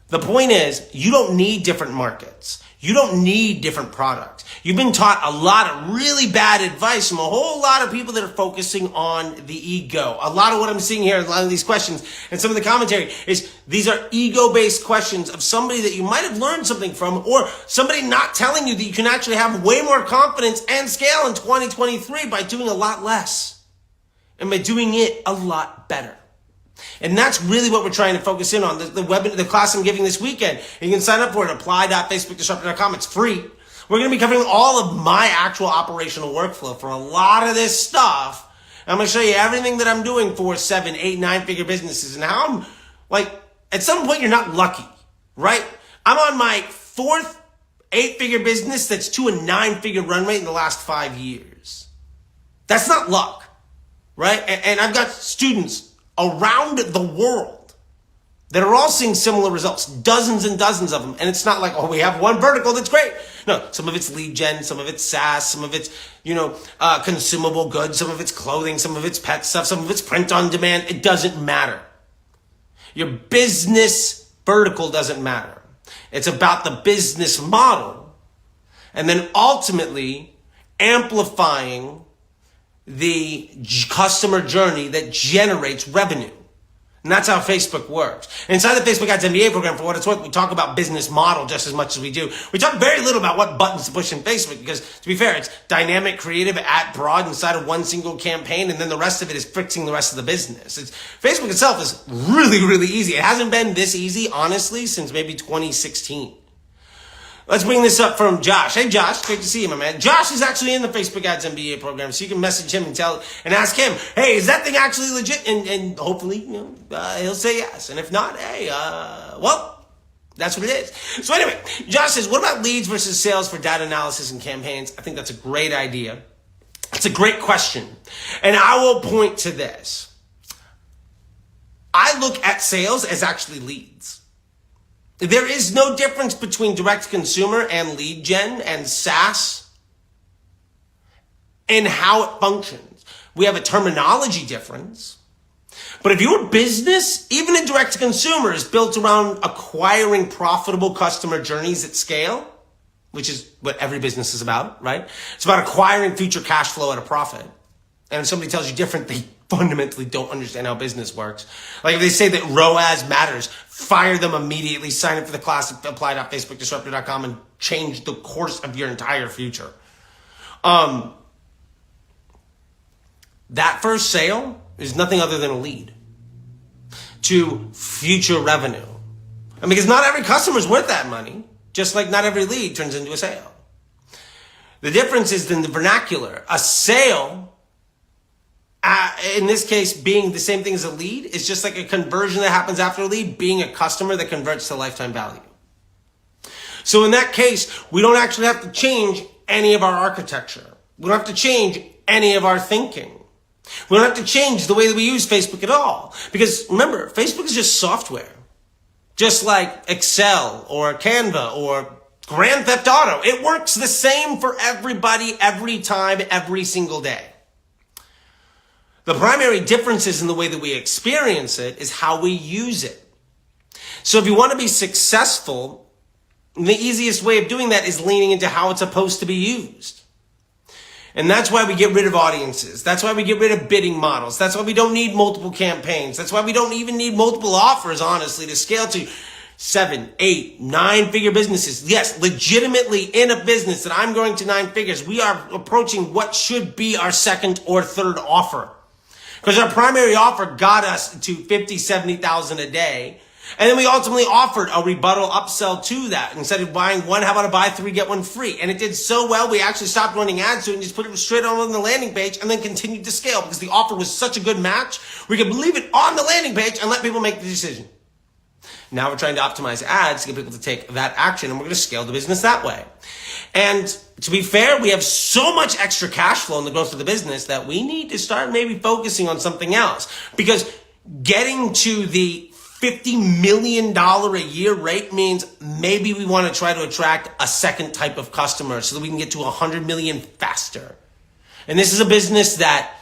The point is, you don't need different markets. You don't need different products. You've been taught a lot of really bad advice from a whole lot of people that are focusing on the ego. A lot of what I'm seeing here, a lot of these questions and some of the commentary is these are ego-based questions of somebody that you might have learned something from, or somebody not telling you that you can actually have way more confidence and scale in 2023 by doing a lot less and by doing it a lot better. And that's really what we're trying to focus in on. The class I'm giving this weekend, you can sign up for it, apply.facebookdisruptor.com. It's free. We're going to be covering all of my actual operational workflow for a lot of this stuff. I'm going to show you everything that I'm doing for 7, 8, 9-figure businesses and how I'm at some point you're not lucky, right? I'm on my 4th 8-figure business that's to a 9-figure run rate in the last 5 years. That's not luck, right? And I've got students around the world that are all seeing similar results, dozens and dozens of them. And it's not like, oh, we have one vertical that's great. No, some of it's lead gen, some of it's SaaS, some of it's, consumable goods, some of it's clothing, some of it's pet stuff, some of it's print on demand. It doesn't matter. Your business vertical doesn't matter. It's about the business model and then ultimately amplifying the customer journey that generates revenue. And that's how Facebook works. And inside the Facebook Ads MBA program, for what it's worth, we talk about business model just as much as we do. We talk very little about what buttons to push in Facebook because, to be fair, it's dynamic, creative, at broad inside of one single campaign, and then the rest of it is fixing the rest of the business. Facebook itself is really, really easy. It hasn't been this easy, honestly, since maybe 2016. Let's bring this up from Josh. Hey, Josh, great to see you, my man. Josh is actually in the Facebook Ads MBA program, so you can message him and ask him, hey, is that thing actually legit? And hopefully, he'll say yes. And if not, hey, well, that's what it is. So anyway, Josh says, what about leads versus sales for data analysis and campaigns? I think that's a great idea. It's a great question. And I will point to this. I look at sales as actually leads. There is no difference between direct consumer and lead gen and SaaS in how it functions. We have a terminology difference. But if your business, even in direct to consumer, is built around acquiring profitable customer journeys at scale, which is what every business is about, right? It's about acquiring future cash flow at a profit. And if somebody tells you different, they fundamentally don't understand how business works. Like if they say that ROAS matters, fire them immediately, sign up for the class at apply.facebookdisruptor.com and change the course of your entire future. That first sale is nothing other than a lead to future revenue. And because not every customer is worth that money, just like not every lead turns into a sale. The difference is in the vernacular. A sale, in this case, being the same thing as a lead, is just like a conversion that happens after a lead, being a customer that converts to lifetime value. So in that case, we don't actually have to change any of our architecture. We don't have to change any of our thinking. We don't have to change the way that we use Facebook at all. Because remember, Facebook is just software. Just like Excel or Canva or Grand Theft Auto. It works the same for everybody, every time, every single day. The primary differences in the way that we experience it is how we use it. So if you want to be successful, the easiest way of doing that is leaning into how it's supposed to be used. And that's why we get rid of audiences. That's why we get rid of bidding models. That's why we don't need multiple campaigns. That's why we don't even need multiple offers, honestly, to scale to 7, 8, 9-figure businesses. Yes, legitimately in a business that I'm going to 9 figures, we are approaching what should be our second or third offer. Because our primary offer got us to 50, 70,000 a day. And then we ultimately offered a rebuttal upsell to that. Instead of buying one, how about a buy 3, get 1 free? And it did so well, we actually stopped running ads to it and just put it straight on the landing page and then continued to scale because the offer was such a good match. We could leave it on the landing page and let people make the decision. Now we're trying to optimize ads to get people to take that action, and we're going to scale the business that way. And to be fair, we have so much extra cash flow in the growth of the business that we need to start maybe focusing on something else. Because getting to the $50 million a year rate means maybe we want to try to attract a second type of customer so that we can get to 100 million faster. And this is a business that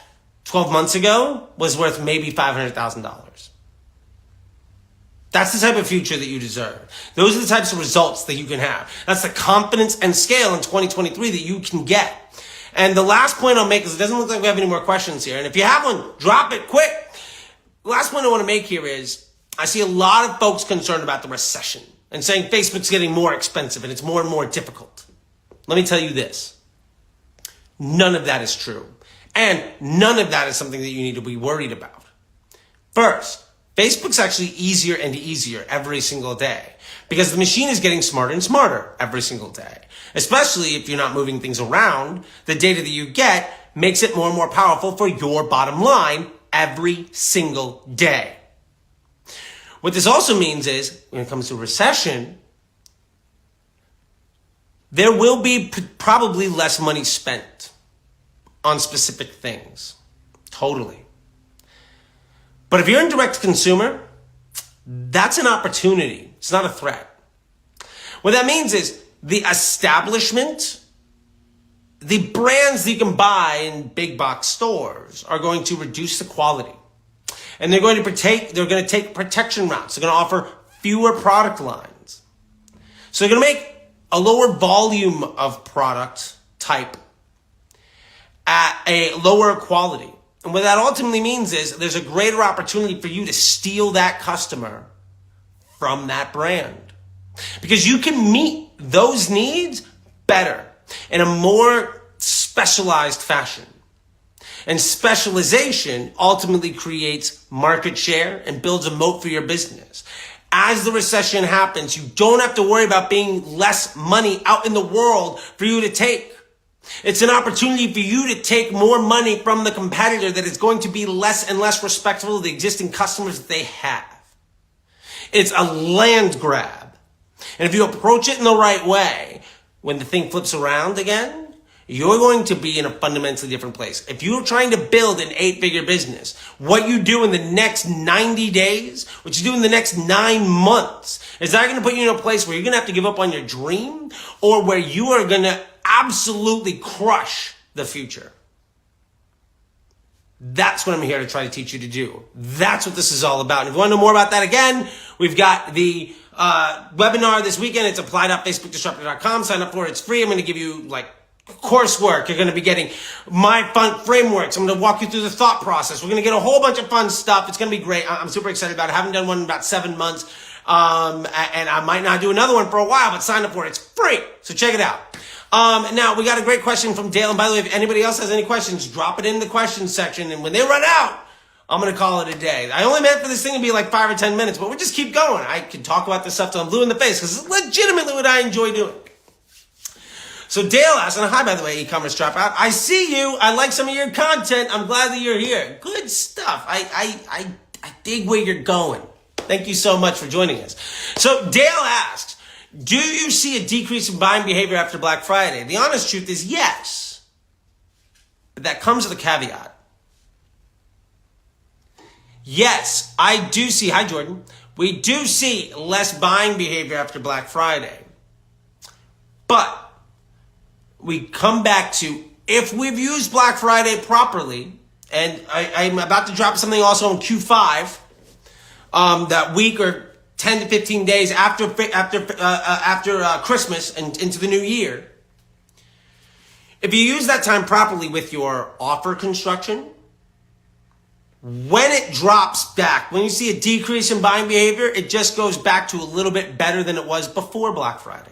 12 months ago was worth maybe $500,000. That's the type of future that you deserve. Those are the types of results that you can have. That's the confidence and scale in 2023 that you can get. And the last point I'll make is it doesn't look like we have any more questions here. And if you have one, drop it quick. The last point I want to make here is I see a lot of folks concerned about the recession and saying Facebook's getting more expensive and it's more and more difficult. Let me tell you this. None of that is true. And none of that is something that you need to be worried about. First, Facebook's actually easier and easier every single day because the machine is getting smarter and smarter every single day. Especially if you're not moving things around, the data that you get makes it more and more powerful for your bottom line every single day. What this also means is when it comes to recession, there will be probably less money spent on specific things. Totally. But if you're in direct consumer, that's an opportunity. It's not a threat. What that means is the establishment, the brands that you can buy in big box stores are going to reduce the quality. And they're going to take protection routes. They're going to offer fewer product lines. So they're going to make a lower volume of product type. at a lower quality. And what that ultimately means is there's a greater opportunity for you to steal that customer from that brand. Because you can meet those needs better in a more specialized fashion. And specialization ultimately creates market share and builds a moat for your business. As the recession happens, you don't have to worry about being less money out in the world for you to take. It's an opportunity for you to take more money from the competitor that is going to be less and less respectful of the existing customers that they have. It's a land grab. And if you approach it in the right way, when the thing flips around again, you're going to be in a fundamentally different place. If you're trying to build an 8-figure business, what you do in the next 90 days, what you do in the next 9 months, is that going to put you in a place where you're going to have to give up on your dream, or where you are going to absolutely crush the future? That's what I'm here to try to teach you to do. That's what this is all about. And if you want to know more about that, again, we've got the webinar this weekend. It's apply.facebookdisruptor.com. Sign up for it. It's free. I'm going to give you coursework. You're going to be getting my fun frameworks. I'm going to walk you through the thought process. We're going to get a whole bunch of fun stuff. It's going to be great. I'm super excited about it. I haven't done one in about 7 months. And I might not do another one for a while, but sign up for it. It's free. So check it out. Now we got a great question from Dale. And by the way, if anybody else has any questions, drop it in the questions section. And when they run out, I'm going to call it a day. I only meant for this thing to be 5 or 10 minutes, but we'll just keep going. I can talk about this stuff till I'm blue in the face because it's legitimately what I enjoy doing. So Dale asked, and hi, by the way, e-commerce dropout. I see you. I like some of your content. I'm glad that you're here. Good stuff. I dig where you're going. Thank you so much for joining us. So Dale asked, do you see a decrease in buying behavior after Black Friday? The honest truth is yes. But that comes with a caveat. Yes, I do see, hi Jordan, we do see less buying behavior after Black Friday. But we come back to, if we've used Black Friday properly, and I'm about to drop something also on Q5, that week or 10 to 15 days after Christmas and into the new year. If you use that time properly with your offer construction, when it drops back, when you see a decrease in buying behavior, it just goes back to a little bit better than it was before Black Friday.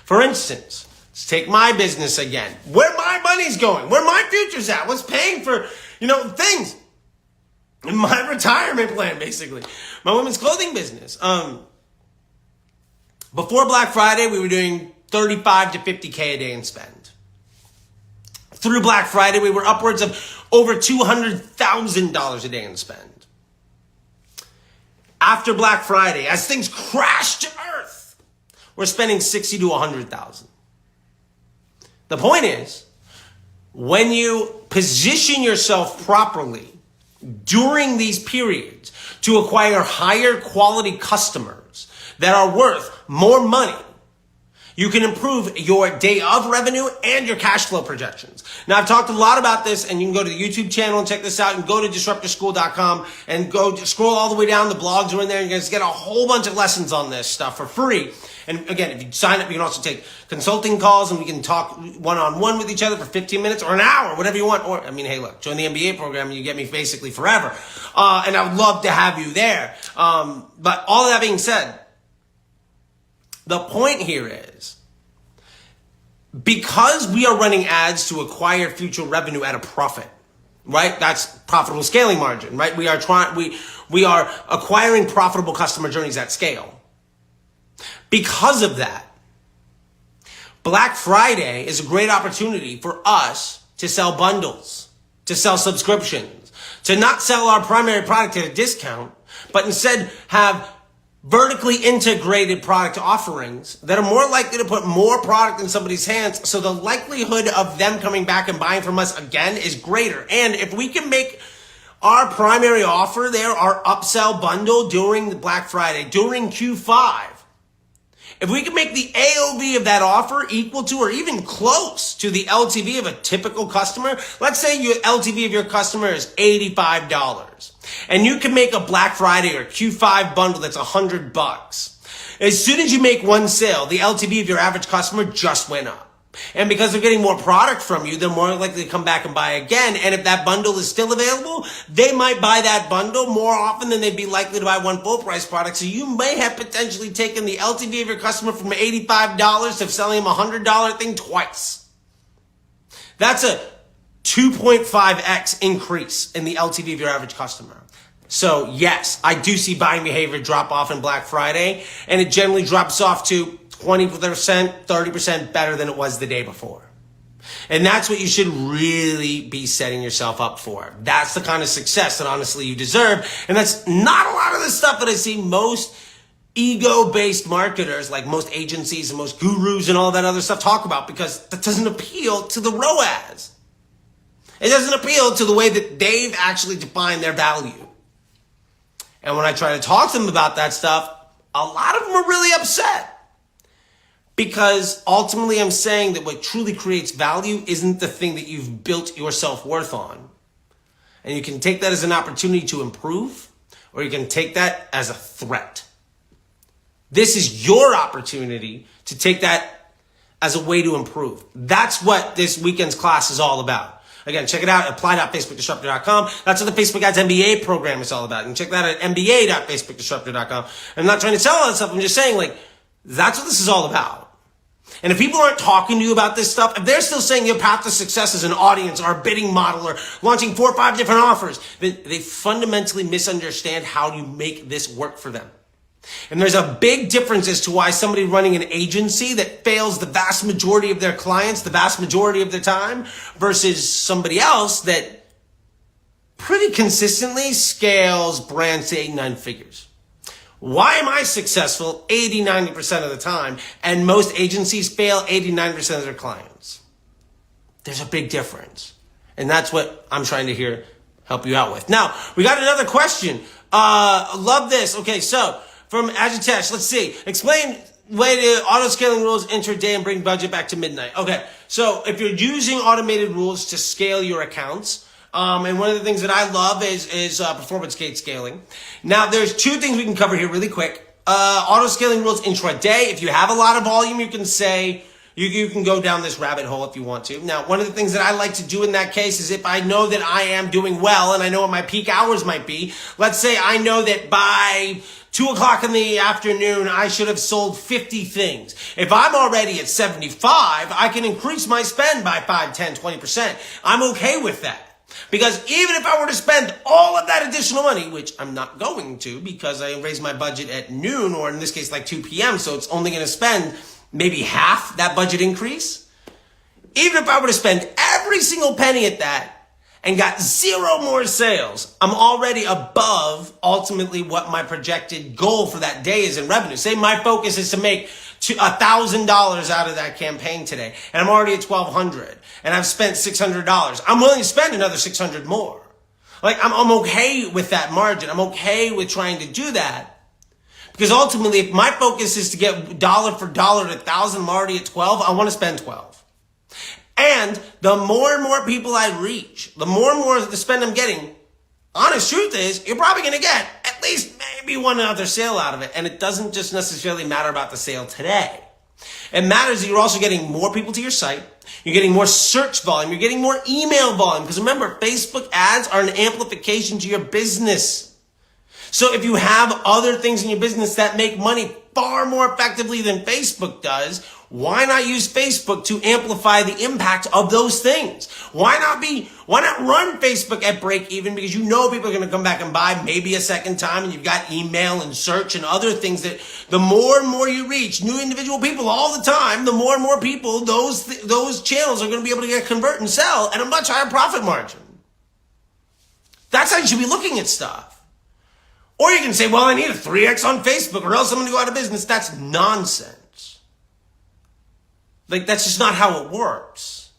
For instance, let's take my business again. Where my money's going, where my future's at, what's paying for, things. In my retirement plan, basically. My women's clothing business. Before Black Friday, we were doing 35 to 50K a day in spend. Through Black Friday, we were upwards of over $200,000 a day in spend. After Black Friday, as things crashed to earth, we're spending 60 to 100,000. The point is, when you position yourself properly during these periods to acquire higher quality customers that are worth more money, you can improve your day of revenue and your cash flow projections. Now, I've talked a lot about this, and you can go to the YouTube channel and check this out, and go to disruptorschool.com and go scroll all the way down. The blogs are in there. You're going to get a whole bunch of lessons on this stuff for free. And again, if you sign up, you can also take consulting calls, and we can talk one-on-one with each other for 15 minutes or an hour, whatever you want. Or, hey, look, join the MBA program and you get me basically forever. And I would love to have you there. But all of that being said, the point here is, because we are running ads to acquire future revenue at a profit, right? That's profitable scaling margin, right? We are acquiring profitable customer journeys at scale. Because of that, Black Friday is a great opportunity for us to sell bundles, to sell subscriptions, to not sell our primary product at a discount, but instead have vertically integrated product offerings that are more likely to put more product in somebody's hands, so the likelihood of them coming back and buying from us again is greater. And if we can make our primary offer there, our upsell bundle during the Black Friday, during Q5, if we can make the AOV of that offer equal to or even close to the LTV of a typical customer, let's say your LTV of your customer is $85, and you can make a Black Friday or Q5 bundle that's $100. As soon as you make one sale, the LTV of your average customer just went up. And because they're getting more product from you, they're more likely to come back and buy again. And if that bundle is still available, they might buy that bundle more often than they'd be likely to buy one full price product. So you may have potentially taken the LTV of your customer from $85 to selling them a $100 thing twice. That's a 2.5x increase in the LTV of your average customer. So yes, I do see buying behavior drop off in Black Friday, and it generally drops off to 20%, 30% better than it was the day before. And that's what you should really be setting yourself up for. That's the kind of success that honestly you deserve. And that's not a lot of the stuff that I see most ego-based marketers, like most agencies and most gurus and all that other stuff talk about, because that doesn't appeal to the ROAS. It doesn't appeal to the way that they've actually defined their value. And when I try to talk to them about that stuff, a lot of them are really upset. Because ultimately I'm saying that what truly creates value isn't the thing that you've built your self-worth on. And you can take that as an opportunity to improve, or you can take that as a threat. This is your opportunity to take that as a way to improve. That's what this weekend's class is all about. Again, check it out at apply.facebookdisruptor.com. That's what the Facebook Ads MBA program is all about. And check that out at mba.facebookdisruptor.com. I'm not trying to sell all that stuff. I'm just saying, like, that's what this is all about. And if people aren't talking to you about this stuff, if they're still saying your path to success is an audience or a bidding model or launching 4 or 5 different offers, then they fundamentally misunderstand how to make this work for them. And there's a big difference as to why somebody running an agency that fails the vast majority of their clients, the vast majority of their time, versus somebody else that pretty consistently scales brands to 8, 9 figures. Why am I successful 80, 90% of the time, and most agencies fail 89% of their clients? There's a big difference. And that's what I'm trying to help you out with. Now, we got another question. Love this. Okay, so from Agitesh, let's see. Explain way to auto-scaling rules intraday and bring budget back to midnight. Okay, so if you're using automated rules to scale your accounts, and one of the things that I love is performance gate scaling. Now, there's 2 things we can cover here really quick. Auto-scaling rules intraday. If you have a lot of volume, you can say, you can go down this rabbit hole if you want to. Now, one of the things that I like to do in that case is if I know that I am doing well and I know what my peak hours might be, let's say I know that by 2 o'clock in the afternoon, I should have sold 50 things. If I'm already at 75, I can increase my spend by 5, 10, 20%. I'm okay with that. Because even if I were to spend all of that additional money, which I'm not going to because I raised my budget at noon, or in this case like 2 p.m., so it's only going to spend maybe half that budget increase. Even if I were to spend every single penny at that and got 0 more sales, I'm already above ultimately what my projected goal for that day is in revenue. Say my focus is to make $1,000 out of that campaign today, and I'm already at $1,200, and I've spent $600. I'm willing to spend another $600 more. Like, I'm okay with that margin. I'm okay with trying to do that. Because ultimately, if my focus is to get dollar for dollar to 1,000, I'm already at 12, I want to spend 12. And the more and more people I reach, the more and more the spend I'm getting, honest truth is, you're probably going to get at least maybe one other sale out of it. And it doesn't just necessarily matter about the sale today. It matters that you're also getting more people to your site. You're getting more search volume. You're getting more email volume. Because remember, Facebook ads are an amplification to your business. So if you have other things in your business that make money far more effectively than Facebook does, why not use Facebook to amplify the impact of those things? Why not run Facebook at break even? Because you know people are going to come back and buy maybe a second time, and you've got email and search and other things that the more and more you reach new individual people all the time, the more and more people those channels are going to be able to convert and sell at a much higher profit margin. That's how you should be looking at stuff. Or you can say, well, I need a 3x on Facebook or else I'm going to go out of business. That's nonsense. Like, that's just not how it works.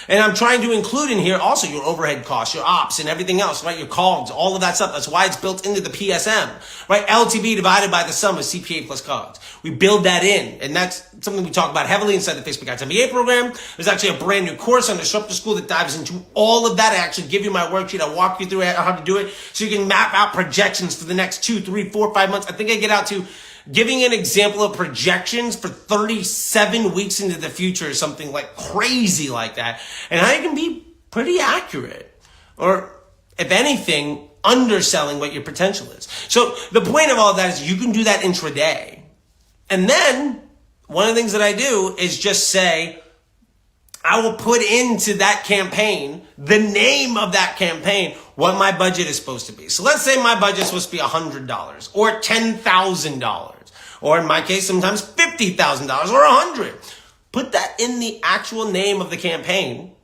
And I'm trying to include in here also your overhead costs, your ops, and everything else, right? Your COGS, all of that stuff. That's why it's built into the PSM, right? LTV divided by the sum of CPA plus COGS. We build that in, and that's something we talk about heavily inside the Facebook Ads MBA program. There's actually a brand new course on Disruptor School that dives into all of that. I actually give you my worksheet. I walk you through how to do it so you can map out projections for the next 2, 3, 4, 5 months. I think I get out to giving an example of projections for 37 weeks into the future or something like crazy like that, and how you can be pretty accurate, or if anything, underselling what your potential is. So the point of all of that is you can do that intraday. And then one of the things that I do is just say, I will put into that campaign, the name of that campaign, what my budget is supposed to be. So let's say my budget is supposed to be $100 or $10,000, or in my case, sometimes $50,000 or $100,000. Put that in the actual name of the campaign.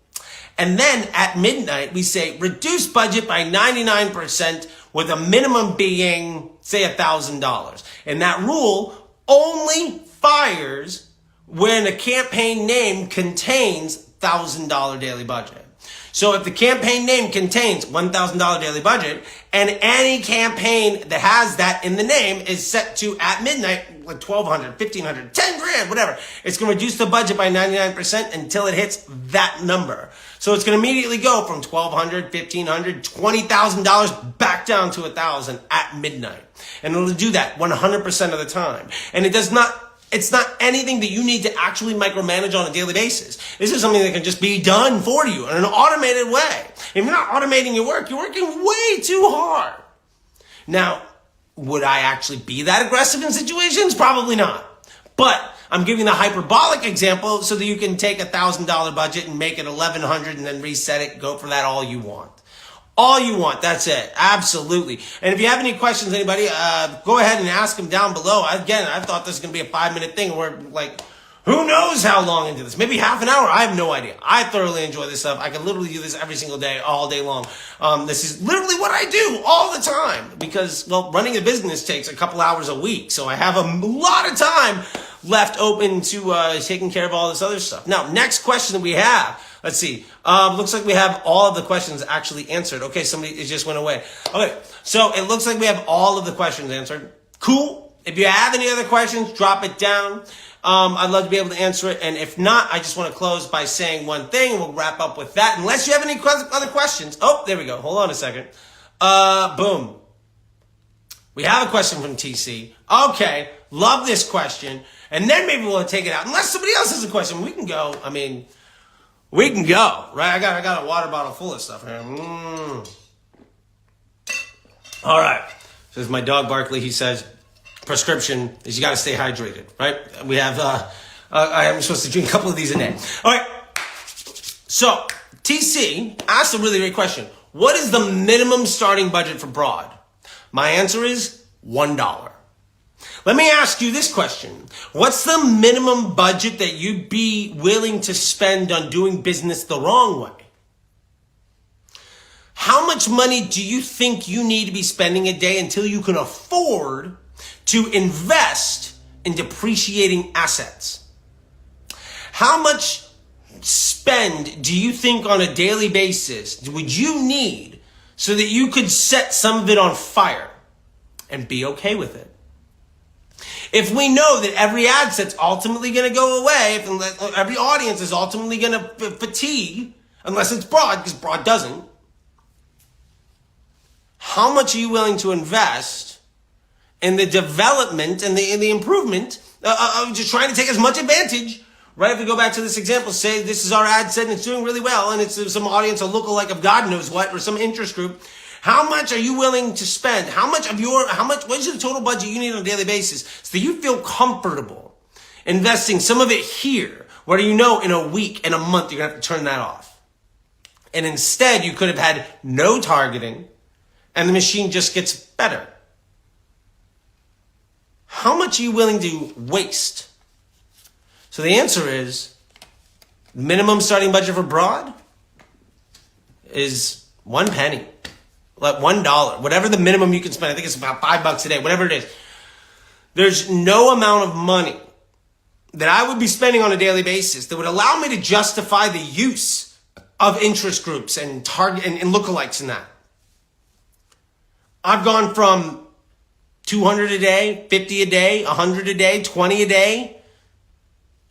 And then at midnight, we say reduce budget by 99% with a minimum being, say, $1,000. And that rule only fires when a campaign name contains $1,000 daily budget. So if the campaign name contains $1,000 daily budget, and any campaign that has that in the name is set to at midnight, like $1,200, $1,500, $10,000, whatever, it's going to reduce the budget by 99% until it hits that number. So it's going to immediately go from $1,200, $1,500, $20,000 back down to $1,000 at midnight. And it'll do that 100% of the time. And it's not anything that you need to actually micromanage on a daily basis. This is something that can just be done for you in an automated way. If you're not automating your work, you're working way too hard. Now, would I actually be that aggressive in situations? Probably not. But I'm giving the hyperbolic example so that you can take $1,000 budget and make it $1,100 and then reset it, go for that all you want. All you want, that's it. Absolutely. And if you have any questions, anybody, go ahead and ask them down below. Again, I thought this was going to be a 5-minute thing. We're like, who knows how long into this? Maybe half an hour? I have no idea. I thoroughly enjoy this stuff. I can literally do this every single day, all day long. This is literally what I do all the time because, well, running a business takes a couple hours a week. So I have a lot of time left open to taking care of all this other stuff. Now, next question that we have. Let's see. Looks like we have all of the questions actually answered. Okay, it just went away. Okay, so it looks like we have all of the questions answered. Cool. If you have any other questions, drop it down. I'd love to be able to answer it. And if not, I just want to close by saying one thing, and we'll wrap up with that. Unless you have any other questions. Oh, there we go. Hold on a second. Boom. We have a question from TC. Okay, love this question. And then maybe we'll take it out. Unless somebody else has a question, we can go. We can go, right? I got a water bottle full of stuff here. All right. Says my dog Barkley. He says, prescription is you got to stay hydrated, right? We have, I am supposed to drink a couple of these a day. All right. So TC asked a really great question. What is the minimum starting budget for broad? My answer is $1. Let me ask you this question. What's the minimum budget that you'd be willing to spend on doing business the wrong way? How much money do you think you need to be spending a day until you can afford to invest in depreciating assets? How much spend do you think on a daily basis would you need so that you could set some of it on fire and be okay with it? If we know that every ad set's ultimately going to go away, if every audience is ultimately going to fatigue, unless it's broad, because broad doesn't, how much are you willing to invest in the development and the improvement of just trying to take as much advantage, right? If we go back to this example, say this is our ad set and it's doing really well, and it's some audience, a lookalike of God knows what, or some interest group. How much are you willing to spend? what is the total budget you need on a daily basis so that you feel comfortable investing some of it here, where you know in a week, in a month, you're going to have to turn that off. And instead, you could have had no targeting and the machine just gets better. How much are you willing to waste? So the answer is minimum starting budget for broad is 1 penny. Like $1, whatever the minimum you can spend. I think it's about $5 a day, whatever it is. There's no amount of money that I would be spending on a daily basis that would allow me to justify the use of interest groups and target and lookalikes in that. I've gone from 200 a day, 50 a day, 100 a day, 20 a day,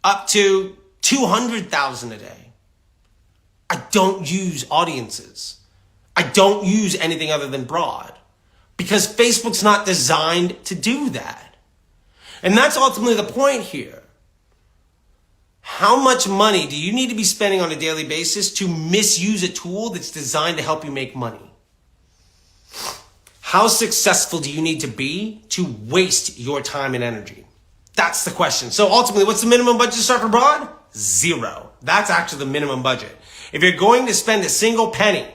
up to 200,000 a day. I don't use audiences. I don't use anything other than broad because Facebook's not designed to do that. And that's ultimately the point here. How much money do you need to be spending on a daily basis to misuse a tool that's designed to help you make money? How successful do you need to be to waste your time and energy? That's the question. So ultimately, what's the minimum budget to start for broad? 0. That's actually the minimum budget. If you're going to spend a single penny,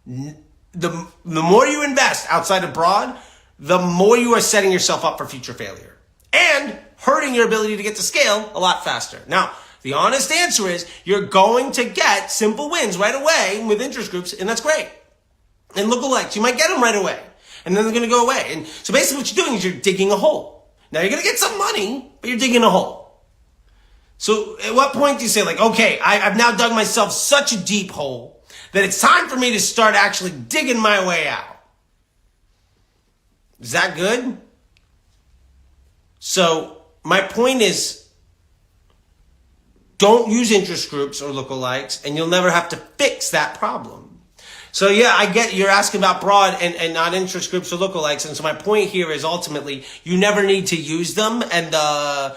the more you invest outside of broad, the more you are setting yourself up for future failure and hurting your ability to get to scale a lot faster. Now, the honest answer is you're going to get simple wins right away with interest groups, and that's great. And lookalikes, you might get them right away, and then they're going to go away. And so basically what you're doing is you're digging a hole. Now, you're going to get some money, but you're digging a hole. So at what point do you say, like, okay, I've now dug myself such a deep hole that it's time for me to start actually digging my way out? Is that good? So my point is, don't use interest groups or lookalikes, and you'll never have to fix that problem. So yeah, I get you're asking about broad and not interest groups or lookalikes. And so my point here is ultimately you never need to use them, and the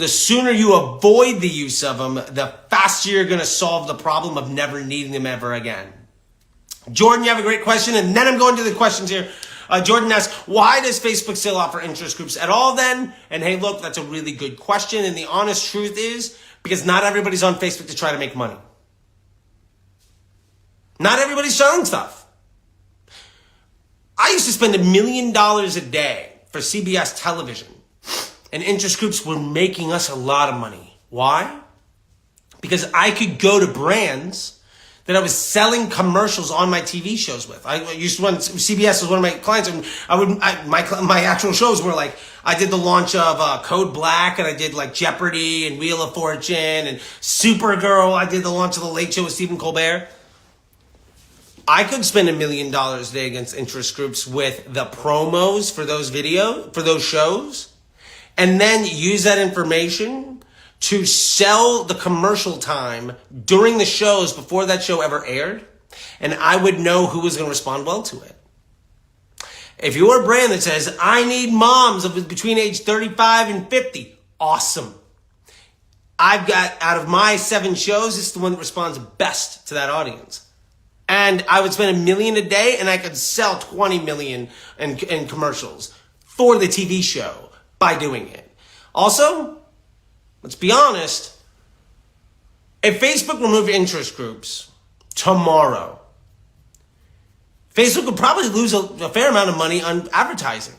sooner you avoid the use of them, the faster you're going to solve the problem of never needing them ever again. Jordan, you have a great question, and then I'm going to the questions here. Jordan asks, why does Facebook still offer interest groups at all then? And hey, look, that's a really good question. And the honest truth is, because not everybody's on Facebook to try to make money. Not everybody's selling stuff. I used to spend $1 million a day for CBS television, and interest groups were making us a lot of money. Why? Because I could go to brands that I was selling commercials on my TV shows with. I used to run, CBS was one of my clients, and my actual shows were like, I did the launch of Code Black, and I did like Jeopardy and Wheel of Fortune and Supergirl. I did the launch of The Late Show with Stephen Colbert. I could spend $1 million a day against interest groups with the promos for those shows, and then use that information to sell the commercial time during the shows before that show ever aired, and I would know who was going to respond well to it. If you're a brand that says, I need moms of between age 35 and 50, awesome. I've got, out of my 7 shows, it's the one that responds best to that audience. And I would spend $1 million a day, and I could sell 20 million in commercials for the TV show by doing it. Also, let's be honest, if Facebook removed interest groups tomorrow, Facebook would probably lose a fair amount of money on advertising,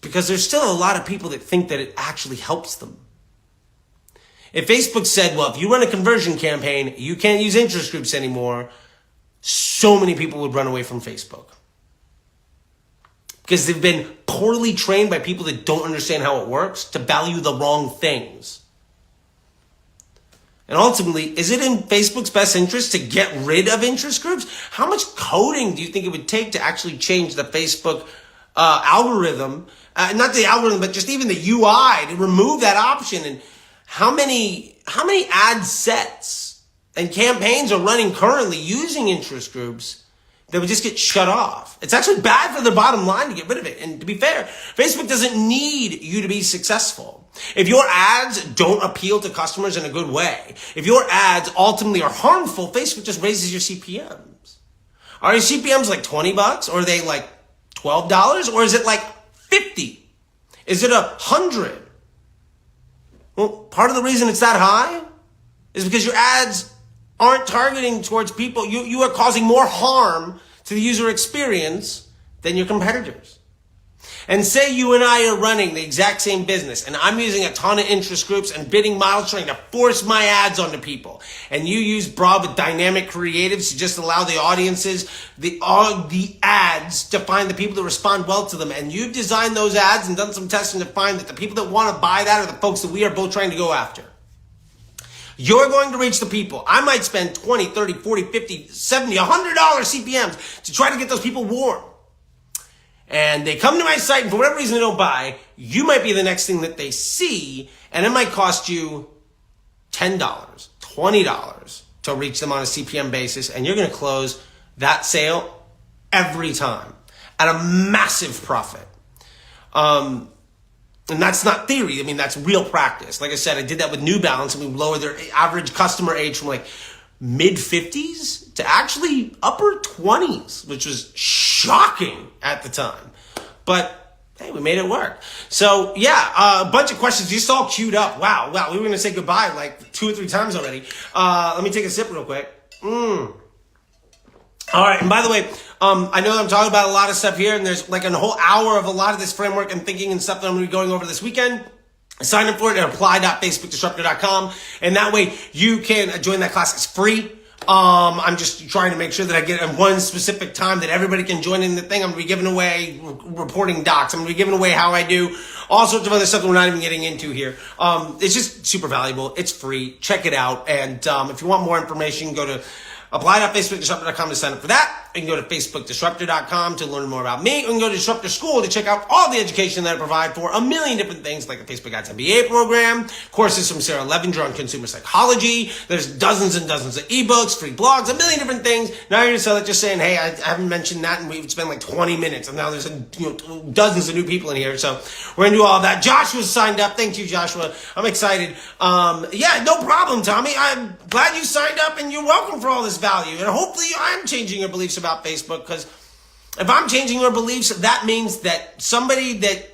because there's still a lot of people that think that it actually helps them. If Facebook said, well, if you run a conversion campaign, you can't use interest groups anymore, so many people would run away from Facebook. Because they've been poorly trained by people that don't understand how it works to value the wrong things. And ultimately, is it in Facebook's best interest to get rid of interest groups? How much coding do you think it would take to actually change the Facebook algorithm? Not the algorithm, but just even the UI to remove that option. And how many ad sets and campaigns are running currently using interest groups that would just get shut off? It's actually bad for their bottom line to get rid of it. And to be fair, Facebook doesn't need you to be successful. If your ads don't appeal to customers in a good way, if your ads ultimately are harmful, Facebook just raises your CPMs. Are your CPMs like $20, or are they like $12, or is it like $50? Is it $100? Well, part of the reason it's that high is because your ads aren't targeting towards people. You are causing more harm to the user experience than your competitors. And say you and I are running the exact same business, and I'm using a ton of interest groups and bidding models trying to force my ads onto people. And you use broad with dynamic creatives to just allow the audiences, the ads to find the people that respond well to them. And you've designed those ads and done some testing to find that the people that want to buy that are the folks that we are both trying to go after. You're going to reach the people. I might spend $20, $30, $40, $50, $70, $100 CPMs to try to get those people warm. And they come to my site, and for whatever reason they don't buy, you might be the next thing that they see, and it might cost you $10, $20 to reach them on a CPM basis, and you're going to close that sale every time at a massive profit. And that's not theory. I mean, that's real practice. Like I said, I did that with New Balance, and we lowered their average customer age from like mid 50s to actually upper 20s, which was shocking at the time. But hey, we made it work. So yeah, a bunch of questions just all queued up. Wow. We were going to say goodbye like 2 or 3 times already. Let me take a sip real quick. All right, and by the way, I know that I'm talking about a lot of stuff here, and there's like a whole hour of a lot of this framework and thinking and stuff that I'm going to be going over this weekend. Sign up for it at apply.facebookdisruptor.com, and that way you can join that class. It's free. I'm just trying to make sure that I get at one specific time that everybody can join in the thing. I'm going to be giving away reporting docs. I'm going to be giving away how I do all sorts of other stuff that we're not even getting into here. It's just super valuable. It's free. Check it out. And if you want more information, go to apply.facebookdisruptor.com to sign up for that. You can go to facebookdisruptor.com to learn more about me. You can go to Disruptor School to check out all the education that I provide for a million different things, like the Facebook Ads MBA program, courses from Sarah Levinger on consumer psychology. There's dozens and dozens of ebooks, free blogs, a million different things. Now you're just saying, hey, I haven't mentioned that, and we've spent like 20 minutes, and now there's dozens of new people in here. So we're going to do all of that. Joshua's signed up. Thank you, Joshua. I'm excited. Yeah, no problem, Tommy. I'm glad you signed up, and you're welcome for all this value. And hopefully I'm changing your beliefs about Facebook, because if I'm changing your beliefs, that means that somebody that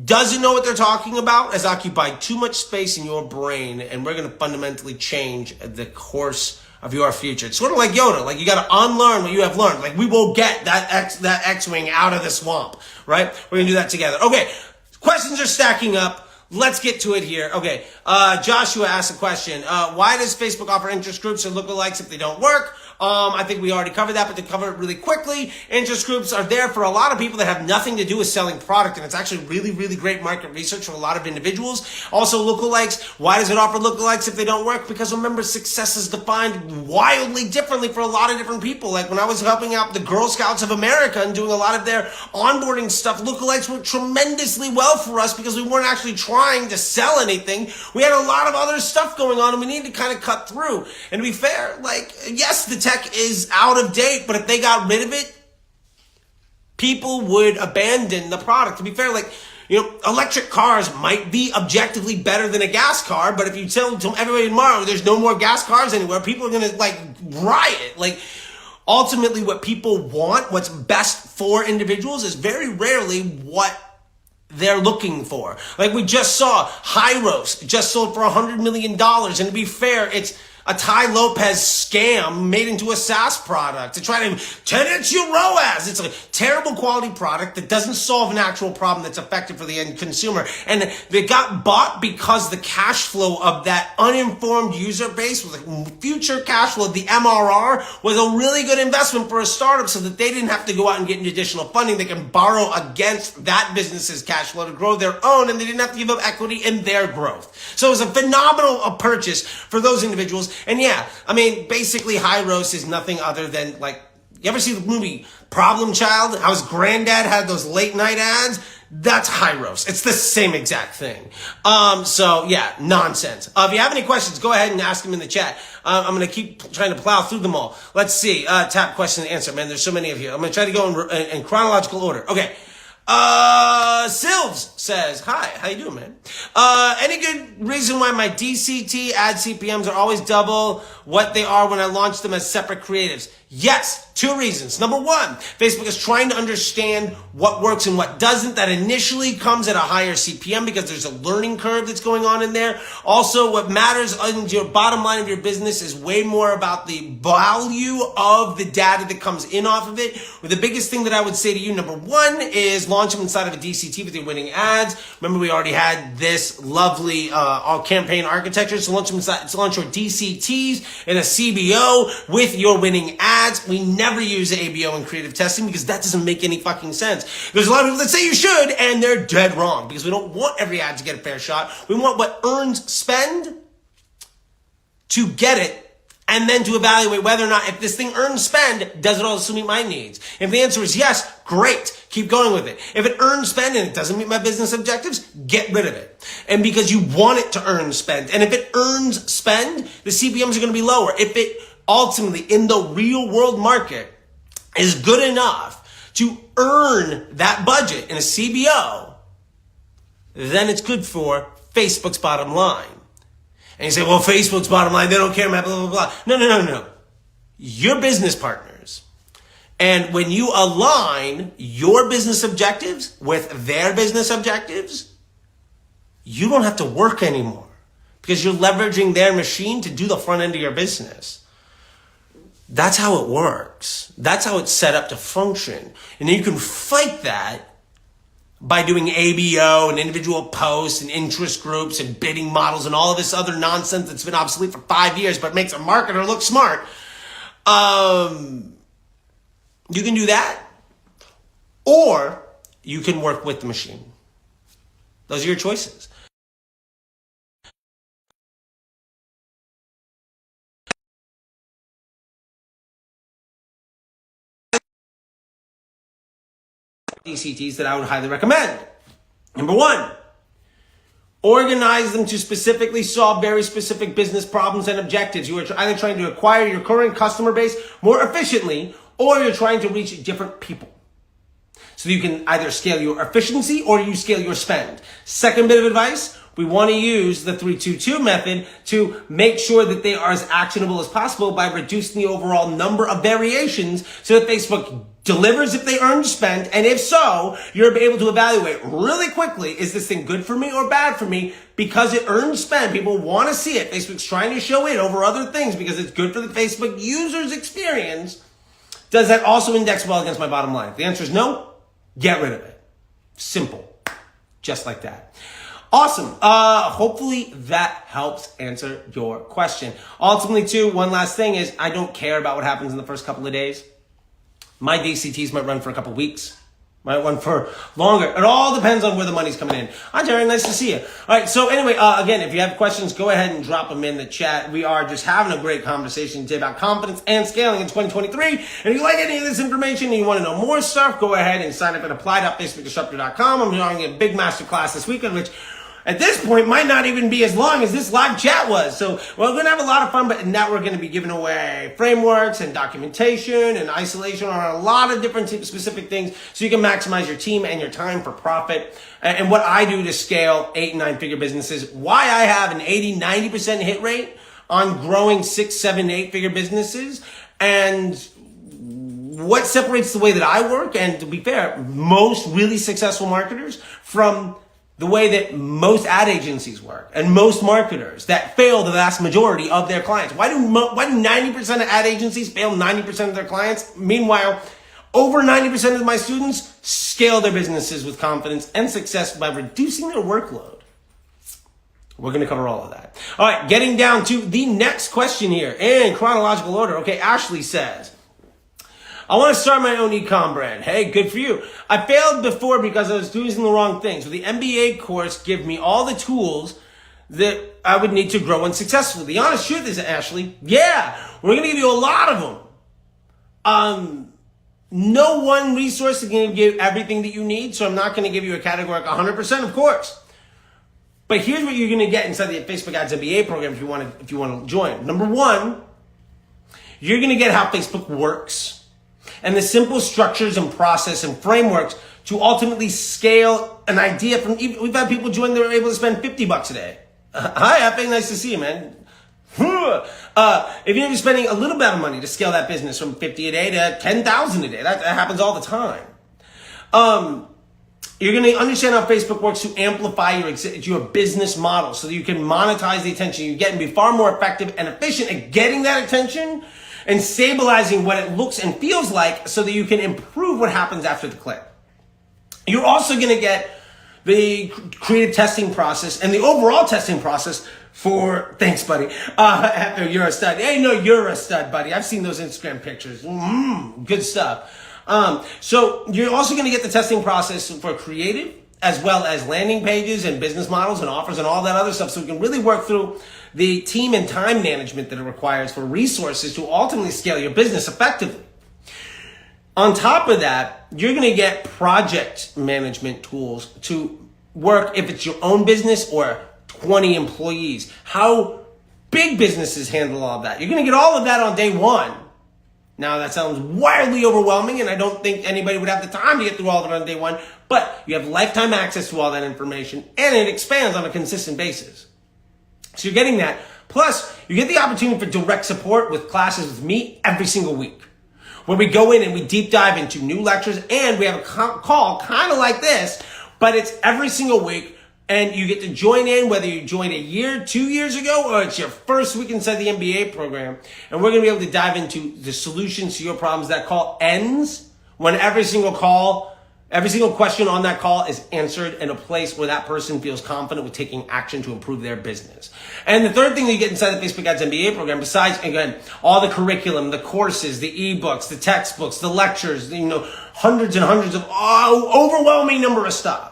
doesn't know what they're talking about has occupied too much space in your brain, and we're going to fundamentally change the course of your future. It's sort of like Yoda. Like, you got to unlearn what you have learned. Like, we will get that X-Wing out of the swamp, right? We're going to do that together. Okay, questions are stacking up. Let's get to it here. Okay, Joshua asked a question. Why does Facebook offer interest groups or lookalikes if they don't work? I think we already covered that, but to cover it really quickly, interest groups are there for a lot of people that have nothing to do with selling product, and it's actually really, really great market research for a lot of individuals. Also, lookalikes. Why does it offer lookalikes if they don't work? Because remember, success is defined wildly differently for a lot of different people. Like when I was helping out the Girl Scouts of America and doing a lot of their onboarding stuff, lookalikes worked tremendously well for us because we weren't actually trying to sell anything. We had a lot of other stuff going on, and we needed to kind of cut through. And to be fair, like, yes, the tech is out of date, but if they got rid of it, people would abandon the product. To be fair, like, electric cars might be objectively better than a gas car, but if you tell everybody tomorrow there's no more gas cars anywhere, people are going to like riot. Like, ultimately what people want, what's best for individuals, is very rarely what they're looking for. Like we just saw, Hyros just sold for $100 million. And to be fair, it's a Ty Lopez scam made into a SaaS product to try to 10x your ROAS. It's a terrible quality product that doesn't solve an actual problem that's effective for the end consumer. And they got bought because the cash flow of that uninformed user base was like future cash flow. The MRR was a really good investment for a startup so that they didn't have to go out and get additional funding. They can borrow against that business's cash flow to grow their own, and they didn't have to give up equity in their growth. So it was a phenomenal purchase for those individuals. And yeah, I mean, basically Hyros is nothing other than like, you ever see the movie Problem Child? How his granddad had those late night ads? That's Hyros. It's the same exact thing. So yeah, nonsense. If you have any questions, go ahead and ask them in the chat. I'm going to keep trying to plow through them all. Let's see. Tap question and answer. Man, there's so many of you. I'm going to try to go in chronological order. Okay. Silves says, hi, how you doing, man? Any good reason why my DCT ad CPMs are always double what they are when I launch them as separate creatives? Yes, 2 reasons. Number 1, Facebook is trying to understand what works and what doesn't. That initially comes at a higher CPM because there's a learning curve that's going on in there. Also, what matters on your bottom line of your business is way more about the value of the data that comes in off of it. The biggest thing that I would say to you, number 1, is launch them inside of a DCT with your winning ads. Remember, we already had this lovely campaign architecture. So launch your DCTs in a CBO with your winning ads. We never use ABO in creative testing because that doesn't make any fucking sense. There's a lot of people that say you should, and they're dead wrong because we don't want every ad to get a fair shot. We want what earns spend to get it, and then to evaluate whether or not, if this thing earns spend, does it also meet my needs? If the answer is yes, great, keep going with it. If it earns spend and it doesn't meet my business objectives, get rid of it. And because you want it to earn spend. And if it earns spend, the CPMs are going to be lower. If it ultimately, in the real world market, is good enough to earn that budget in a CBO, then it's good for Facebook's bottom line. And you say, well, Facebook's bottom line, they don't care about blah, blah, blah. No. You're business partners. And when you align your business objectives with their business objectives, you don't have to work anymore because you're leveraging their machine to do the front end of your business. That's how it works. That's how it's set up to function. And then you can fight that by doing ABO and individual posts and interest groups and bidding models and all of this other nonsense that's been obsolete for 5 years but makes a marketer look smart. You can do that, or you can work with the machine. Those are your choices. DCTs that I would highly recommend. Number one, organize them to specifically solve very specific business problems and objectives. You are either trying to acquire your current customer base more efficiently, or you're trying to reach different people. So you can either scale your efficiency or you scale your spend. Second bit of advice, we want to use the 3-2-2 method to make sure that they are as actionable as possible by reducing the overall number of variations so that Facebook delivers if they earn spend. And if so, you're able to evaluate really quickly, is this thing good for me or bad for me? Because it earns spend. People want to see it. Facebook's trying to show it over other things because it's good for the Facebook user's experience. Does that also index well against my bottom line? If the answer is no, get rid of it. Simple. Just like that. Awesome. Hopefully that helps answer your question. Ultimately, too, one last thing is I don't care about what happens in the first couple of days. My DCTs might run for a couple of weeks. Might run for longer. It all depends on where the money's coming in. Hi, Jerry. Nice to see you. All right. So anyway, again, if you have questions, go ahead and drop them in the chat. We are just having a great conversation today about confidence and scaling in 2023. And if you like any of this information and you want to know more stuff, go ahead and sign up at apply.facebookdisruptor.com. I'm running a big masterclass this weekend, which at this point might not even be as long as this live chat was. So we're going to have a lot of fun, but in that we're going to be giving away frameworks and documentation and isolation on a lot of different specific things so you can maximize your team and your time for profit. And what I do to scale 8 and 9 figure businesses, why I have an 80-90% hit rate on growing 6, 7, 8 figure businesses, and what separates the way that I work, and to be fair, most really successful marketers from the way that most ad agencies work and most marketers that fail the vast majority of their clients. Why do 90% of ad agencies fail 90% of their clients? Meanwhile, over 90% of my students scale their businesses with confidence and success by reducing their workload. We're going to cover all of that. All right, getting down to the next question here in chronological order. Okay, Ashley says, I want to start my own e-com brand. Hey, good for you. I failed before because I was doing the wrong things. Will the MBA course give me all the tools that I would need to grow and successfully? The honest truth is, Ashley, yeah, we're going to give you a lot of them. No one resource is going to give everything that you need, so I'm not going to give you a categorical 100%, of course. But here's what you're going to get inside the Facebook Ads MBA program if you want to join. Number one, you're going to get how Facebook works and the simple structures and process and frameworks to ultimately scale an idea from. We've had people join that are able to spend $50 a day. Hi, Happy, nice to see you, man. If you're spending a little bit of money to scale that business from 50 a day to 10,000 a day, that happens all the time. You're going to understand how Facebook works to amplify your business model so that you can monetize the attention you get and be far more effective and efficient at getting that attention and stabilizing what it looks and feels like so that you can improve what happens after the click. You're also going to get the creative testing process and the overall testing process for, thanks, buddy. You're a stud. Hey, no, you're a stud, buddy. I've seen those Instagram pictures. Good stuff. So you're also going to get the testing process for creative as well as landing pages and business models and offers and all that other stuff so we can really work through the team and time management that it requires for resources to ultimately scale your business effectively. On top of that, you're going to get project management tools to work if it's your own business or 20 employees. How big businesses handle all of that. You're going to get all of that on day one. Now, that sounds wildly overwhelming, and I don't think anybody would have the time to get through all of it on day one, but you have lifetime access to all that information, and it expands on a consistent basis. So you're getting that. Plus, you get the opportunity for direct support with classes with me every single week, where we go in and we deep dive into new lectures, and we have a call kind of like this, but it's every single week. And you get to join in, whether you joined a year, 2 years ago, or it's your first week inside the MBA program. And we're going to be able to dive into the solutions to your problems. That call ends when every single question on that call is answered in a place where that person feels confident with taking action to improve their business. And the third thing that you get inside the Facebook Ads MBA program, besides, again, all the curriculum, the courses, the ebooks, the textbooks, the lectures, hundreds and hundreds of overwhelming number of stuff.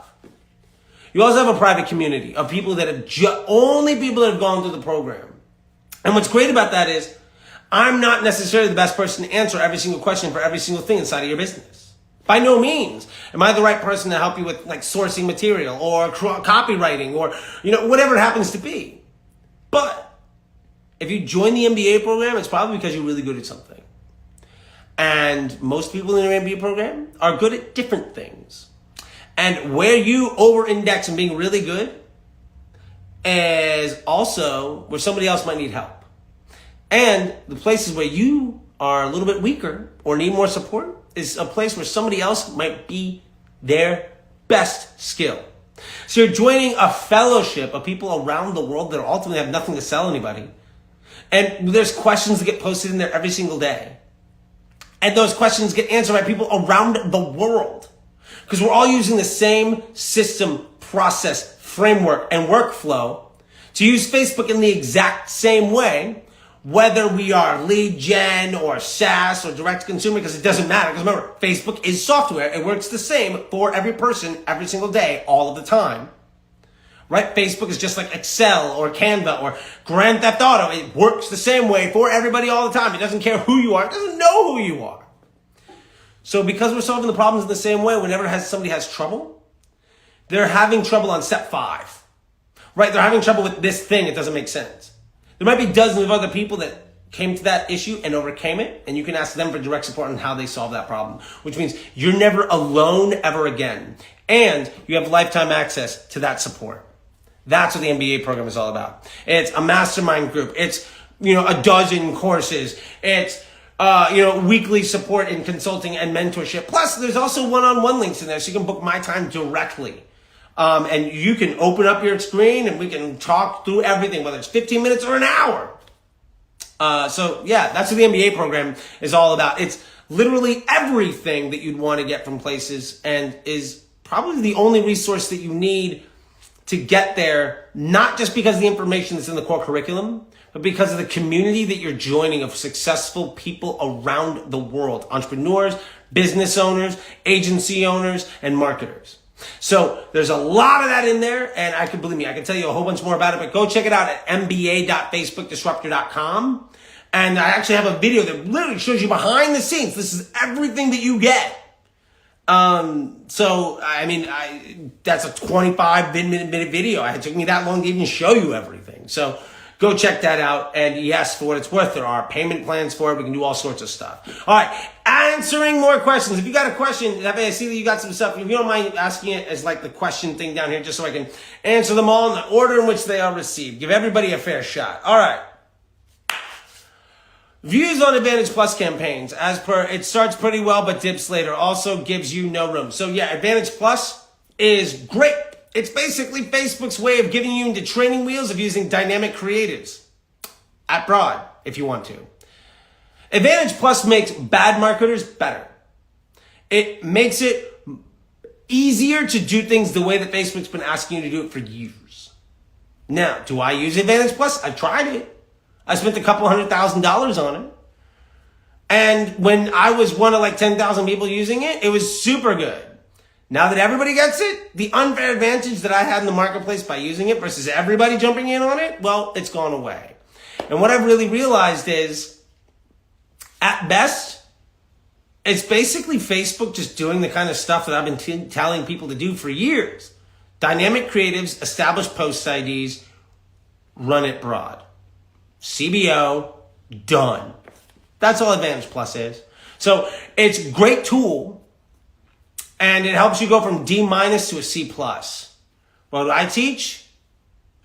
You also have a private community of people that have only people that have gone through the program. And what's great about that is I'm not necessarily the best person to answer every single question for every single thing inside of your business. By no means am I the right person to help you with like sourcing material or copywriting or whatever it happens to be. But if you join the MBA program, it's probably because you're really good at something. And most people in the MBA program are good at different things. And where you over-index in being really good is also where somebody else might need help. And the places where you are a little bit weaker or need more support is a place where somebody else might be their best skill. So you're joining a fellowship of people around the world that ultimately have nothing to sell anybody. And there's questions that get posted in there every single day. And those questions get answered by people around the world. Because we're all using the same system, process, framework, and workflow to use Facebook in the exact same way, whether we are lead gen or SaaS or direct to consumer, because it doesn't matter. Because remember, Facebook is software. It works the same for every person, every single day, all of the time. Right? Facebook is just like Excel or Canva or Grand Theft Auto. It works the same way for everybody all the time. It doesn't care who you are. It doesn't know who you are. So because we're solving the problems in the same way, whenever somebody has trouble, they're having trouble on step 5, right? They're having trouble with this thing. It doesn't make sense. There might be dozens of other people that came to that issue and overcame it, and you can ask them for direct support on how they solve that problem, which means you're never alone ever again. And you have lifetime access to that support. That's what the MBA program is all about. It's a mastermind group. It's, a dozen courses. It's weekly support in consulting and mentorship. Plus, there's also one-on-one links in there, so you can book my time directly. And you can open up your screen and we can talk through everything, whether it's 15 minutes or an hour. So yeah, that's what the MBA program is all about. It's literally everything that you'd want to get from places and is probably the only resource that you need to get there, not just because of the information that's in the core curriculum, but because of the community that you're joining of successful people around the world, entrepreneurs, business owners, agency owners, and marketers. So there's a lot of that in there, and I can tell you a whole bunch more about it, but go check it out at mba.facebookdisruptor.com. And I actually have a video that literally shows you behind the scenes. This is everything that you get. That's a 25-minute video. It took me that long to even show you everything. So go check that out. And yes, for what it's worth, there are payment plans for it. We can do all sorts of stuff. All right. Answering more questions. If you got a question, I see that you got some stuff. If you don't mind asking it as like the question thing down here, just so I can answer them all in the order in which they are received. Give everybody a fair shot. All right. Views on Advantage Plus campaigns. As per, it starts pretty well, but dips later. Also gives you no room. So yeah, Advantage Plus is great. It's basically Facebook's way of giving you the training wheels of using dynamic creatives at broad, if you want to. Advantage Plus makes bad marketers better. It makes it easier to do things the way that Facebook's been asking you to do it for years. Now, do I use Advantage Plus? I've tried it. I spent a couple $100,000 on it. And when I was one of like 10,000 people using it, it was super good. Now that everybody gets it, the unfair advantage that I had in the marketplace by using it versus everybody jumping in on it, well, it's gone away. And what I've really realized is, at best, it's basically Facebook just doing the kind of stuff that I've been telling people to do for years. Dynamic creatives, establish post IDs, run it broad. CBO, done. That's all Advantage Plus is. So it's a great tool, and it helps you go from D- to a C+. What I teach,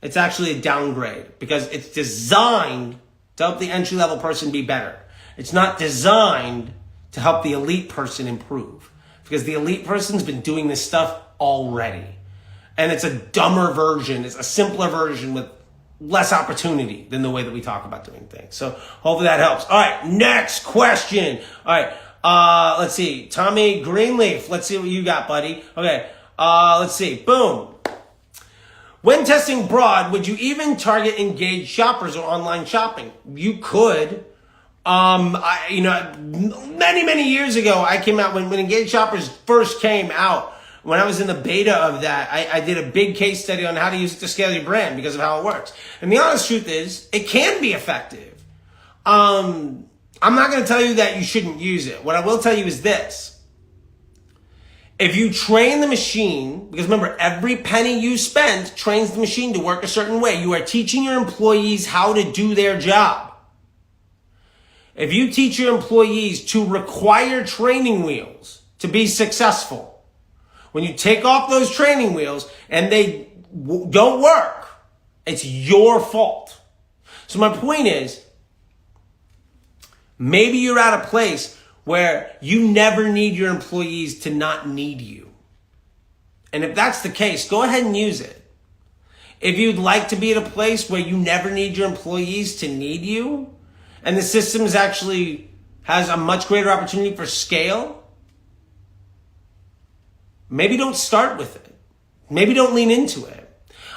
it's actually a downgrade because it's designed to help the entry-level person be better. It's not designed to help the elite person improve, because the elite person's been doing this stuff already. And it's a dumber version, it's a simpler version with less opportunity than the way that we talk about doing things. So hopefully that helps. All right, next question. All right, let's see. Tommy Greenleaf, let's see what you got, buddy. Okay, let's see. Boom. When testing broad, would you even target engaged shoppers or online shopping? You could. Many years ago, I came out when engaged shoppers first came out. When I was in the beta of that, I did a big case study on how to use it to scale your brand because of how it works. And the honest truth is, it can be effective. I'm not going to tell you that you shouldn't use it. What I will tell you is this. If you train the machine, because remember, every penny you spend trains the machine to work a certain way. You are teaching your employees how to do their job. If you teach your employees to require training wheels to be successful, when you take off those training wheels and they don't work, it's your fault. So my point is, maybe you're at a place where you never need your employees to not need you. And if that's the case, go ahead and use it. If you'd like to be at a place where you never need your employees to need you, and the system actually has a much greater opportunity for scale, maybe don't start with it. Maybe don't lean into it.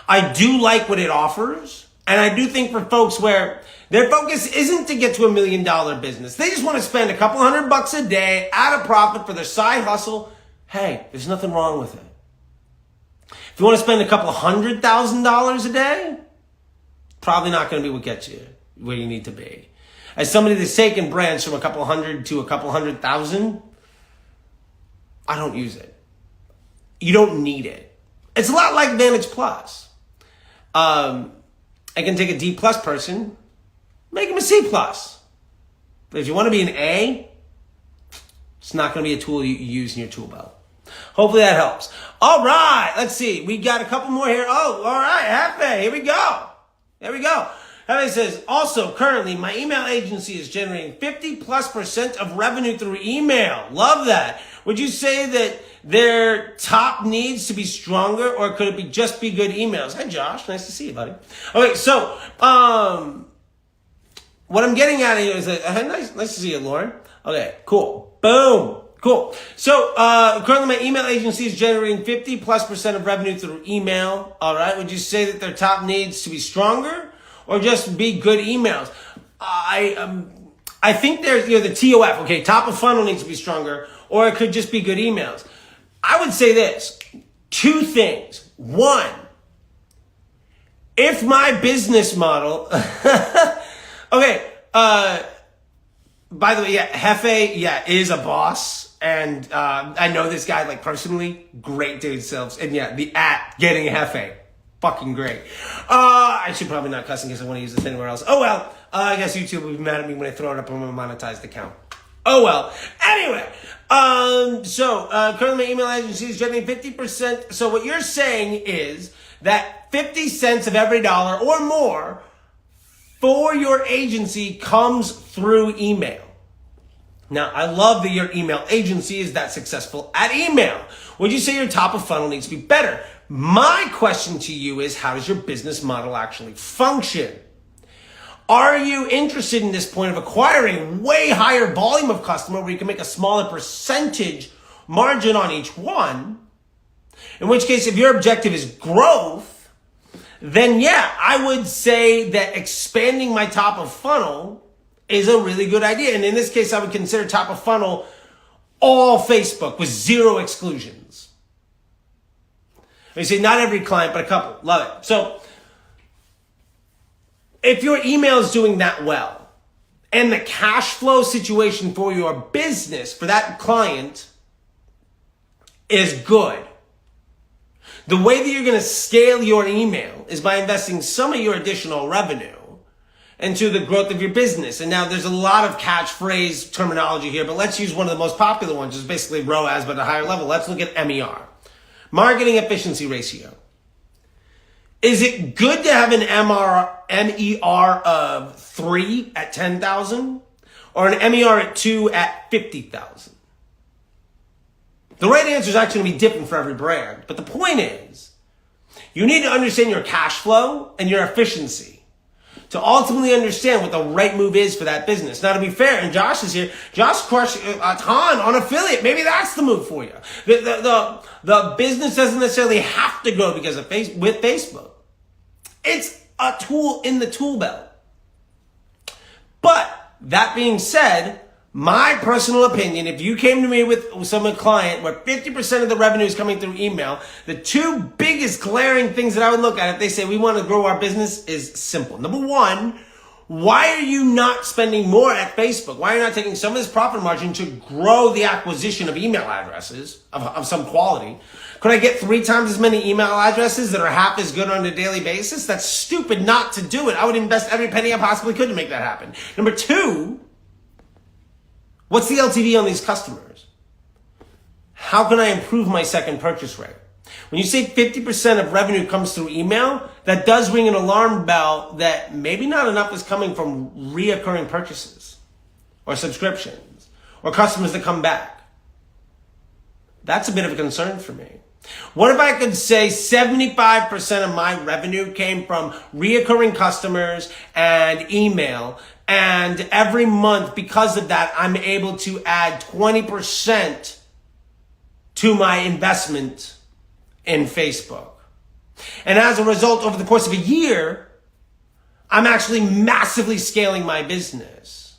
I do like what it offers. And I do think for folks where their focus isn't to get to $1 million business, they just want to spend a couple $100 a day at a profit for their side hustle. Hey, there's nothing wrong with it. If you want to spend a couple $100,000 a day, probably not going to be what gets you where you need to be. As somebody that's taken brands from a couple hundred to a couple 100,000, I don't use it. You don't need it. It's a lot like Advantage Plus. I can take a D+ person, make him a C+. But if you want to be an A, it's not going to be a tool you use in your tool belt. Hopefully that helps. All right, let's see. We got a couple more here. Oh, all right, Hefe, here we go. There we go. Hefe says, also, currently, my email agency is generating 50+% of revenue through email. Love that. Would you say that their top needs to be stronger, or could it just be good emails? Hi, Josh. Nice to see you, buddy. Okay, so what I'm getting at here is that nice to see you, Lauren. Okay, cool. Boom. Cool. So currently, my email agency is generating 50+% of revenue through email. All right. Would you say that their top needs to be stronger, or just be good emails? I think there's the TOF. Okay, top of funnel needs to be stronger, or it could just be good emails. I would say this, 2 things. 1, if my business model, okay, by the way, yeah, Hefe, is a boss. And I know this guy personally, great dude selves. And yeah, the getting Hefe, fucking great. I should probably not cuss in case I want to use this anywhere else. Oh well, I guess YouTube will be mad at me when I throw it up on my monetized account. Oh well. Anyway, so currently my email agency is generating 50%. So what you're saying is that 50 cents of every dollar or more for your agency comes through email. Now, I love that your email agency is that successful at email. Would you say your top of funnel needs to be better? My question to you is, how does your business model actually function? Are you interested in this point of acquiring way higher volume of customer where you can make a smaller percentage margin on each one? In which case, if your objective is growth, then yeah, I would say that expanding my top of funnel is a really good idea. And in this case, I would consider top of funnel all Facebook with 0 exclusions. You say not every client, but a couple. Love it. So if your email is doing that well and the cash flow situation for your business, for that client, is good, the way that you're going to scale your email is by investing some of your additional revenue into the growth of your business. And now there's a lot of catchphrase terminology here, but let's use one of the most popular ones, which is basically ROAS, but at a higher level. Let's look at MER, marketing efficiency ratio. Is it good to have an MER of 3 at 10,000 or an MER at 2 at 50,000? The right answer is actually going to be different for every brand. But the point is, you need to understand your cash flow and your efficiency to ultimately understand what the right move is for that business. Now, to be fair, and Josh is here, Josh crushed a ton on affiliate. Maybe that's the move for you. The business doesn't necessarily have to grow because of with Facebook. It's a tool in the tool belt. But that being said, my personal opinion, if you came to me with some client where 50% of the revenue is coming through email, the two biggest glaring things that I would look at if they say we want to grow our business is simple. Number one, why are you not spending more at Facebook? Why are you not taking some of this profit margin to grow the acquisition of email addresses of some quality? Could I get 3 times as many email addresses that are half as good on a daily basis? That's stupid not to do it. I would invest every penny I possibly could to make that happen. Number two, what's the LTV on these customers? How can I improve my second purchase rate? When you say 50% of revenue comes through email, that does ring an alarm bell that maybe not enough is coming from reoccurring purchases or subscriptions or customers that come back. That's a bit of a concern for me. What if I could say 75% of my revenue came from reoccurring customers and email, and every month because of that, I'm able to add 20% to my investment in Facebook. And as a result, over the course of a year, I'm actually massively scaling my business.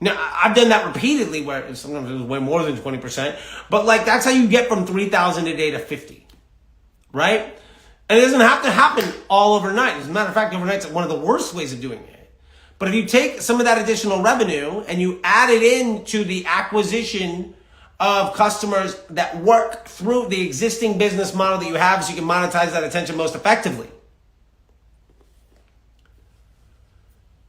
Now, I've done that repeatedly where sometimes it was way more than 20%, but like that's how you get from 3,000 a day to 50, right? And it doesn't have to happen all overnight. As a matter of fact, overnight's one of the worst ways of doing it. But if you take some of that additional revenue and you add it into the acquisition of customers that work through the existing business model that you have so you can monetize that attention most effectively,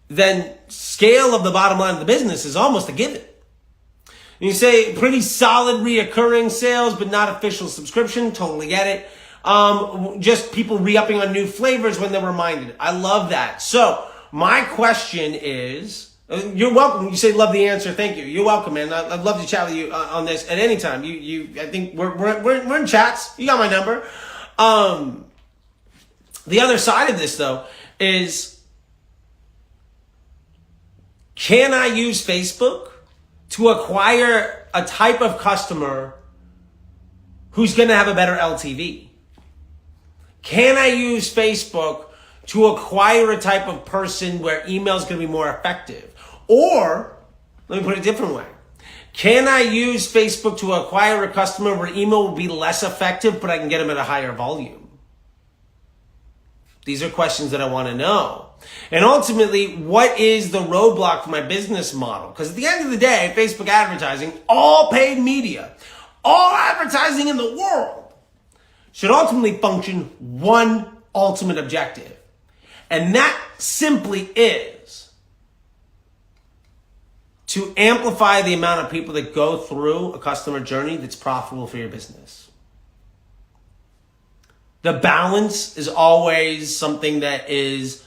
then scale of the bottom line of the business is almost a given. And you say pretty solid reoccurring sales, but not official subscription. Totally get it. Just people re-upping on new flavors when they're reminded. I love that. So my question is, you're welcome. You say love the answer. Thank you. You're welcome, man. I'd love to chat with you on this at any time. I think we're in chats. You got my number. The other side of this though is, can I use Facebook to acquire a type of customer who's going to have a better LTV? Can I use Facebook to acquire a type of person where email is going to be more effective? Or, let me put it a different way. Can I use Facebook to acquire a customer where email will be less effective, but I can get them at a higher volume? These are questions that I want to know. And ultimately, what is the roadblock for my business model? Because at the end of the day, Facebook advertising, all paid media, all advertising in the world should ultimately function one ultimate objective. And that simply is to amplify the amount of people that go through a customer journey that's profitable for your business. The balance is always something that is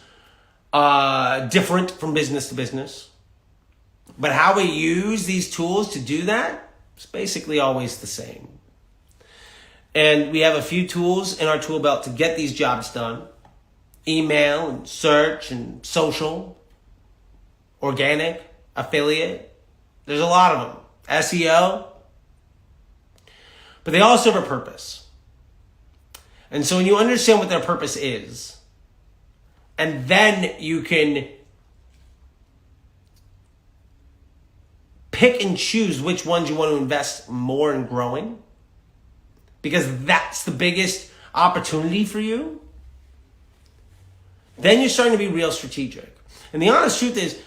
different from business to business. But how we use these tools to do that is basically always the same. And we have a few tools in our tool belt to get these jobs done. Email and search and social, organic, affiliate. There's a lot of them. SEO. But they all serve a purpose. And so when you understand what their purpose is, and then you can pick and choose which ones you want to invest more in growing, because that's the biggest opportunity for you, then you're starting to be real strategic. And the honest truth is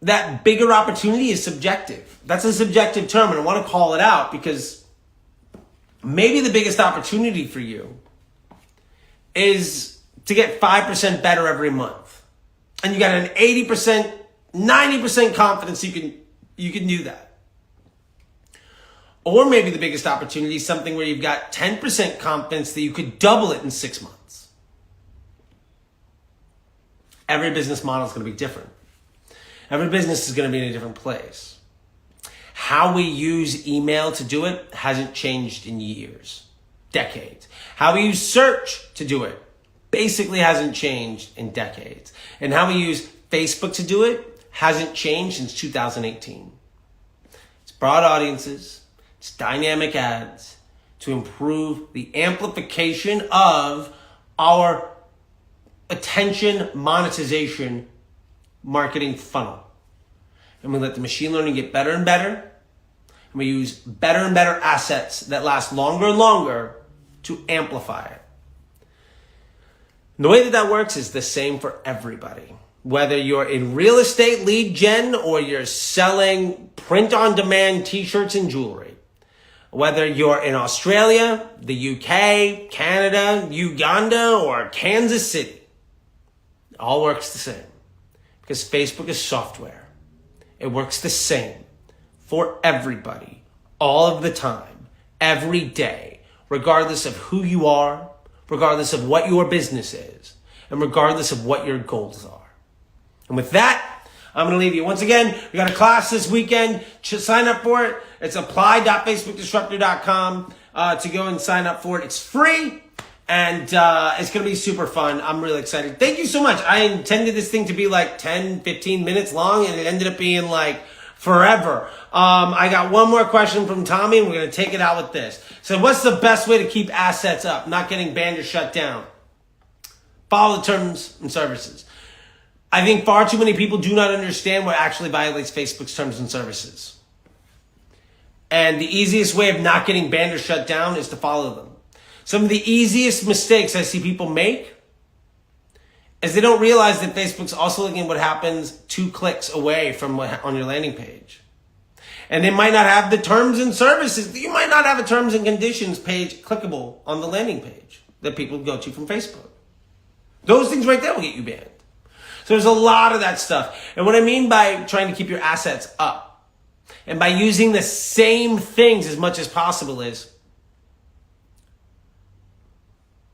that bigger opportunity is subjective. That's a subjective term, and I want to call it out because maybe the biggest opportunity for you is to get 5% better every month. and you got an 80%, 90% confidence you can do that. Or maybe the biggest opportunity is something where you've got 10% confidence that you could double it in 6 months. Every business model is going to be different. Every business is going to be in a different place. How we use email to do it hasn't changed in years, decades. How we use search to do it basically hasn't changed in decades. And how we use Facebook to do it hasn't changed since 2018. It's broad audiences. It's dynamic ads to improve the amplification of our attention monetization marketing funnel. And we let the machine learning get better and better. And we use better and better assets that last longer and longer to amplify it. And the way that works is the same for everybody. Whether you're in real estate lead gen or you're selling print-on-demand t-shirts and jewelry. Whether you're in Australia, the UK, Canada, Uganda, or Kansas City, it all works the same. Because Facebook is software. It works the same for everybody, all of the time, every day, regardless of who you are, regardless of what your business is, and regardless of what your goals are. And with that, I'm going to leave you. Once again, we got a class this weekend. Sign up for it. It's apply.facebookdisruptor.com to go and sign up for it. It's free, and it's going to be super fun. I'm really excited. Thank you so much. I intended this thing to be like 10, 15 minutes long, and it ended up being like forever. I got one more question from Tommy, and we're going to take it out with this. So what's the best way to keep assets up, not getting banned or shut down? Follow the terms and services. I think far too many people do not understand what actually violates Facebook's terms and services. And the easiest way of not getting banned or shut down is to follow them. Some of the easiest mistakes I see people make is they don't realize that Facebook's also looking at what happens 2 clicks away from on your landing page. And they might not have the terms and services. You might not have a terms and conditions page clickable on the landing page that people go to from Facebook. Those things right there will get you banned. So there's a lot of that stuff. And what I mean by trying to keep your assets up and by using the same things as much as possible is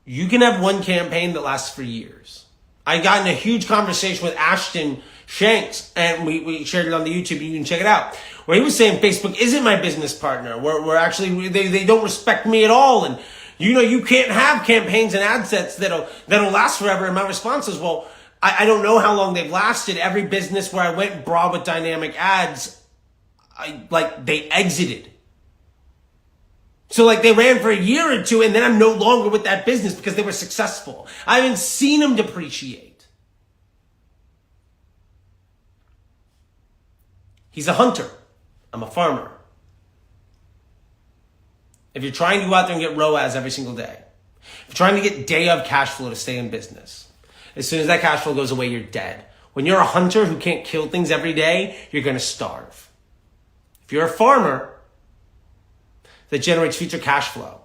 you can have one campaign that lasts for years. I got in a huge conversation with Ashton Shanks, and we shared it on the YouTube. You can check it out, where he was saying Facebook isn't my business partner. We're actually, they don't respect me at all. And you can't have campaigns and ad sets that'll last forever. And my response is, well, I don't know how long they've lasted. Every business where I went broad with dynamic ads, they exited. So they ran for a year or two, and then I'm no longer with that business because they were successful. I haven't seen them depreciate. He's a hunter. I'm a farmer. If you're trying to go out there and get ROAS every single day, if you're trying to get day of cash flow to stay in business, as soon as that cash flow goes away, you're dead. When you're a hunter who can't kill things every day, you're going to starve. If you're a farmer that generates future cash flow,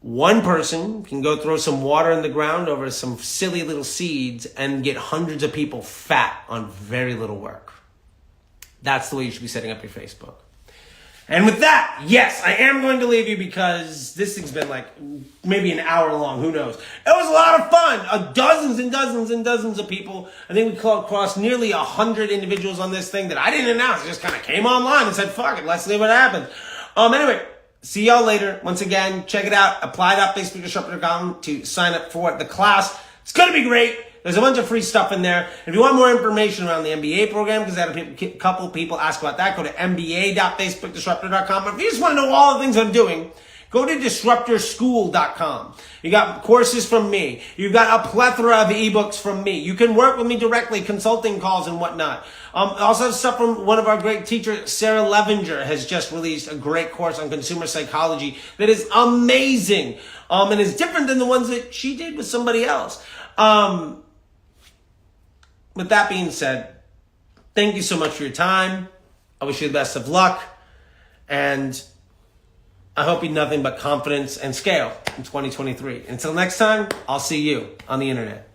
one person can go throw some water in the ground over some silly little seeds and get hundreds of people fat on very little work. That's the way you should be setting up your Facebook. And with that, yes, I am going to leave you because this thing's been maybe an hour long. Who knows? It was a lot of fun. Dozens and dozens and dozens of people. I think we came across nearly 100 individuals on this thing that I didn't announce. I just kind of came online and said, fuck it, let's see what happens. Anyway, see y'all later. Once again, check it out. Apply.facebookdisruptor.com to sign up for the class. It's going to be great. There's a bunch of free stuff in there. If you want more information around the MBA program, because I had a couple of people ask about that, go to mba.facebookdisruptor.com. If you just want to know all the things I'm doing, go to disruptorschool.com. You got courses from me. You've got a plethora of ebooks from me. You can work with me directly, consulting calls and whatnot. Also have stuff from one of our great teachers, Sarah Levinger, has just released a great course on consumer psychology that is amazing and is different than the ones that she did with somebody else. With that being said, thank you so much for your time. I wish you the best of luck. And I hope you nothing but confidence and scale in 2023. Until next time, I'll see you on the internet.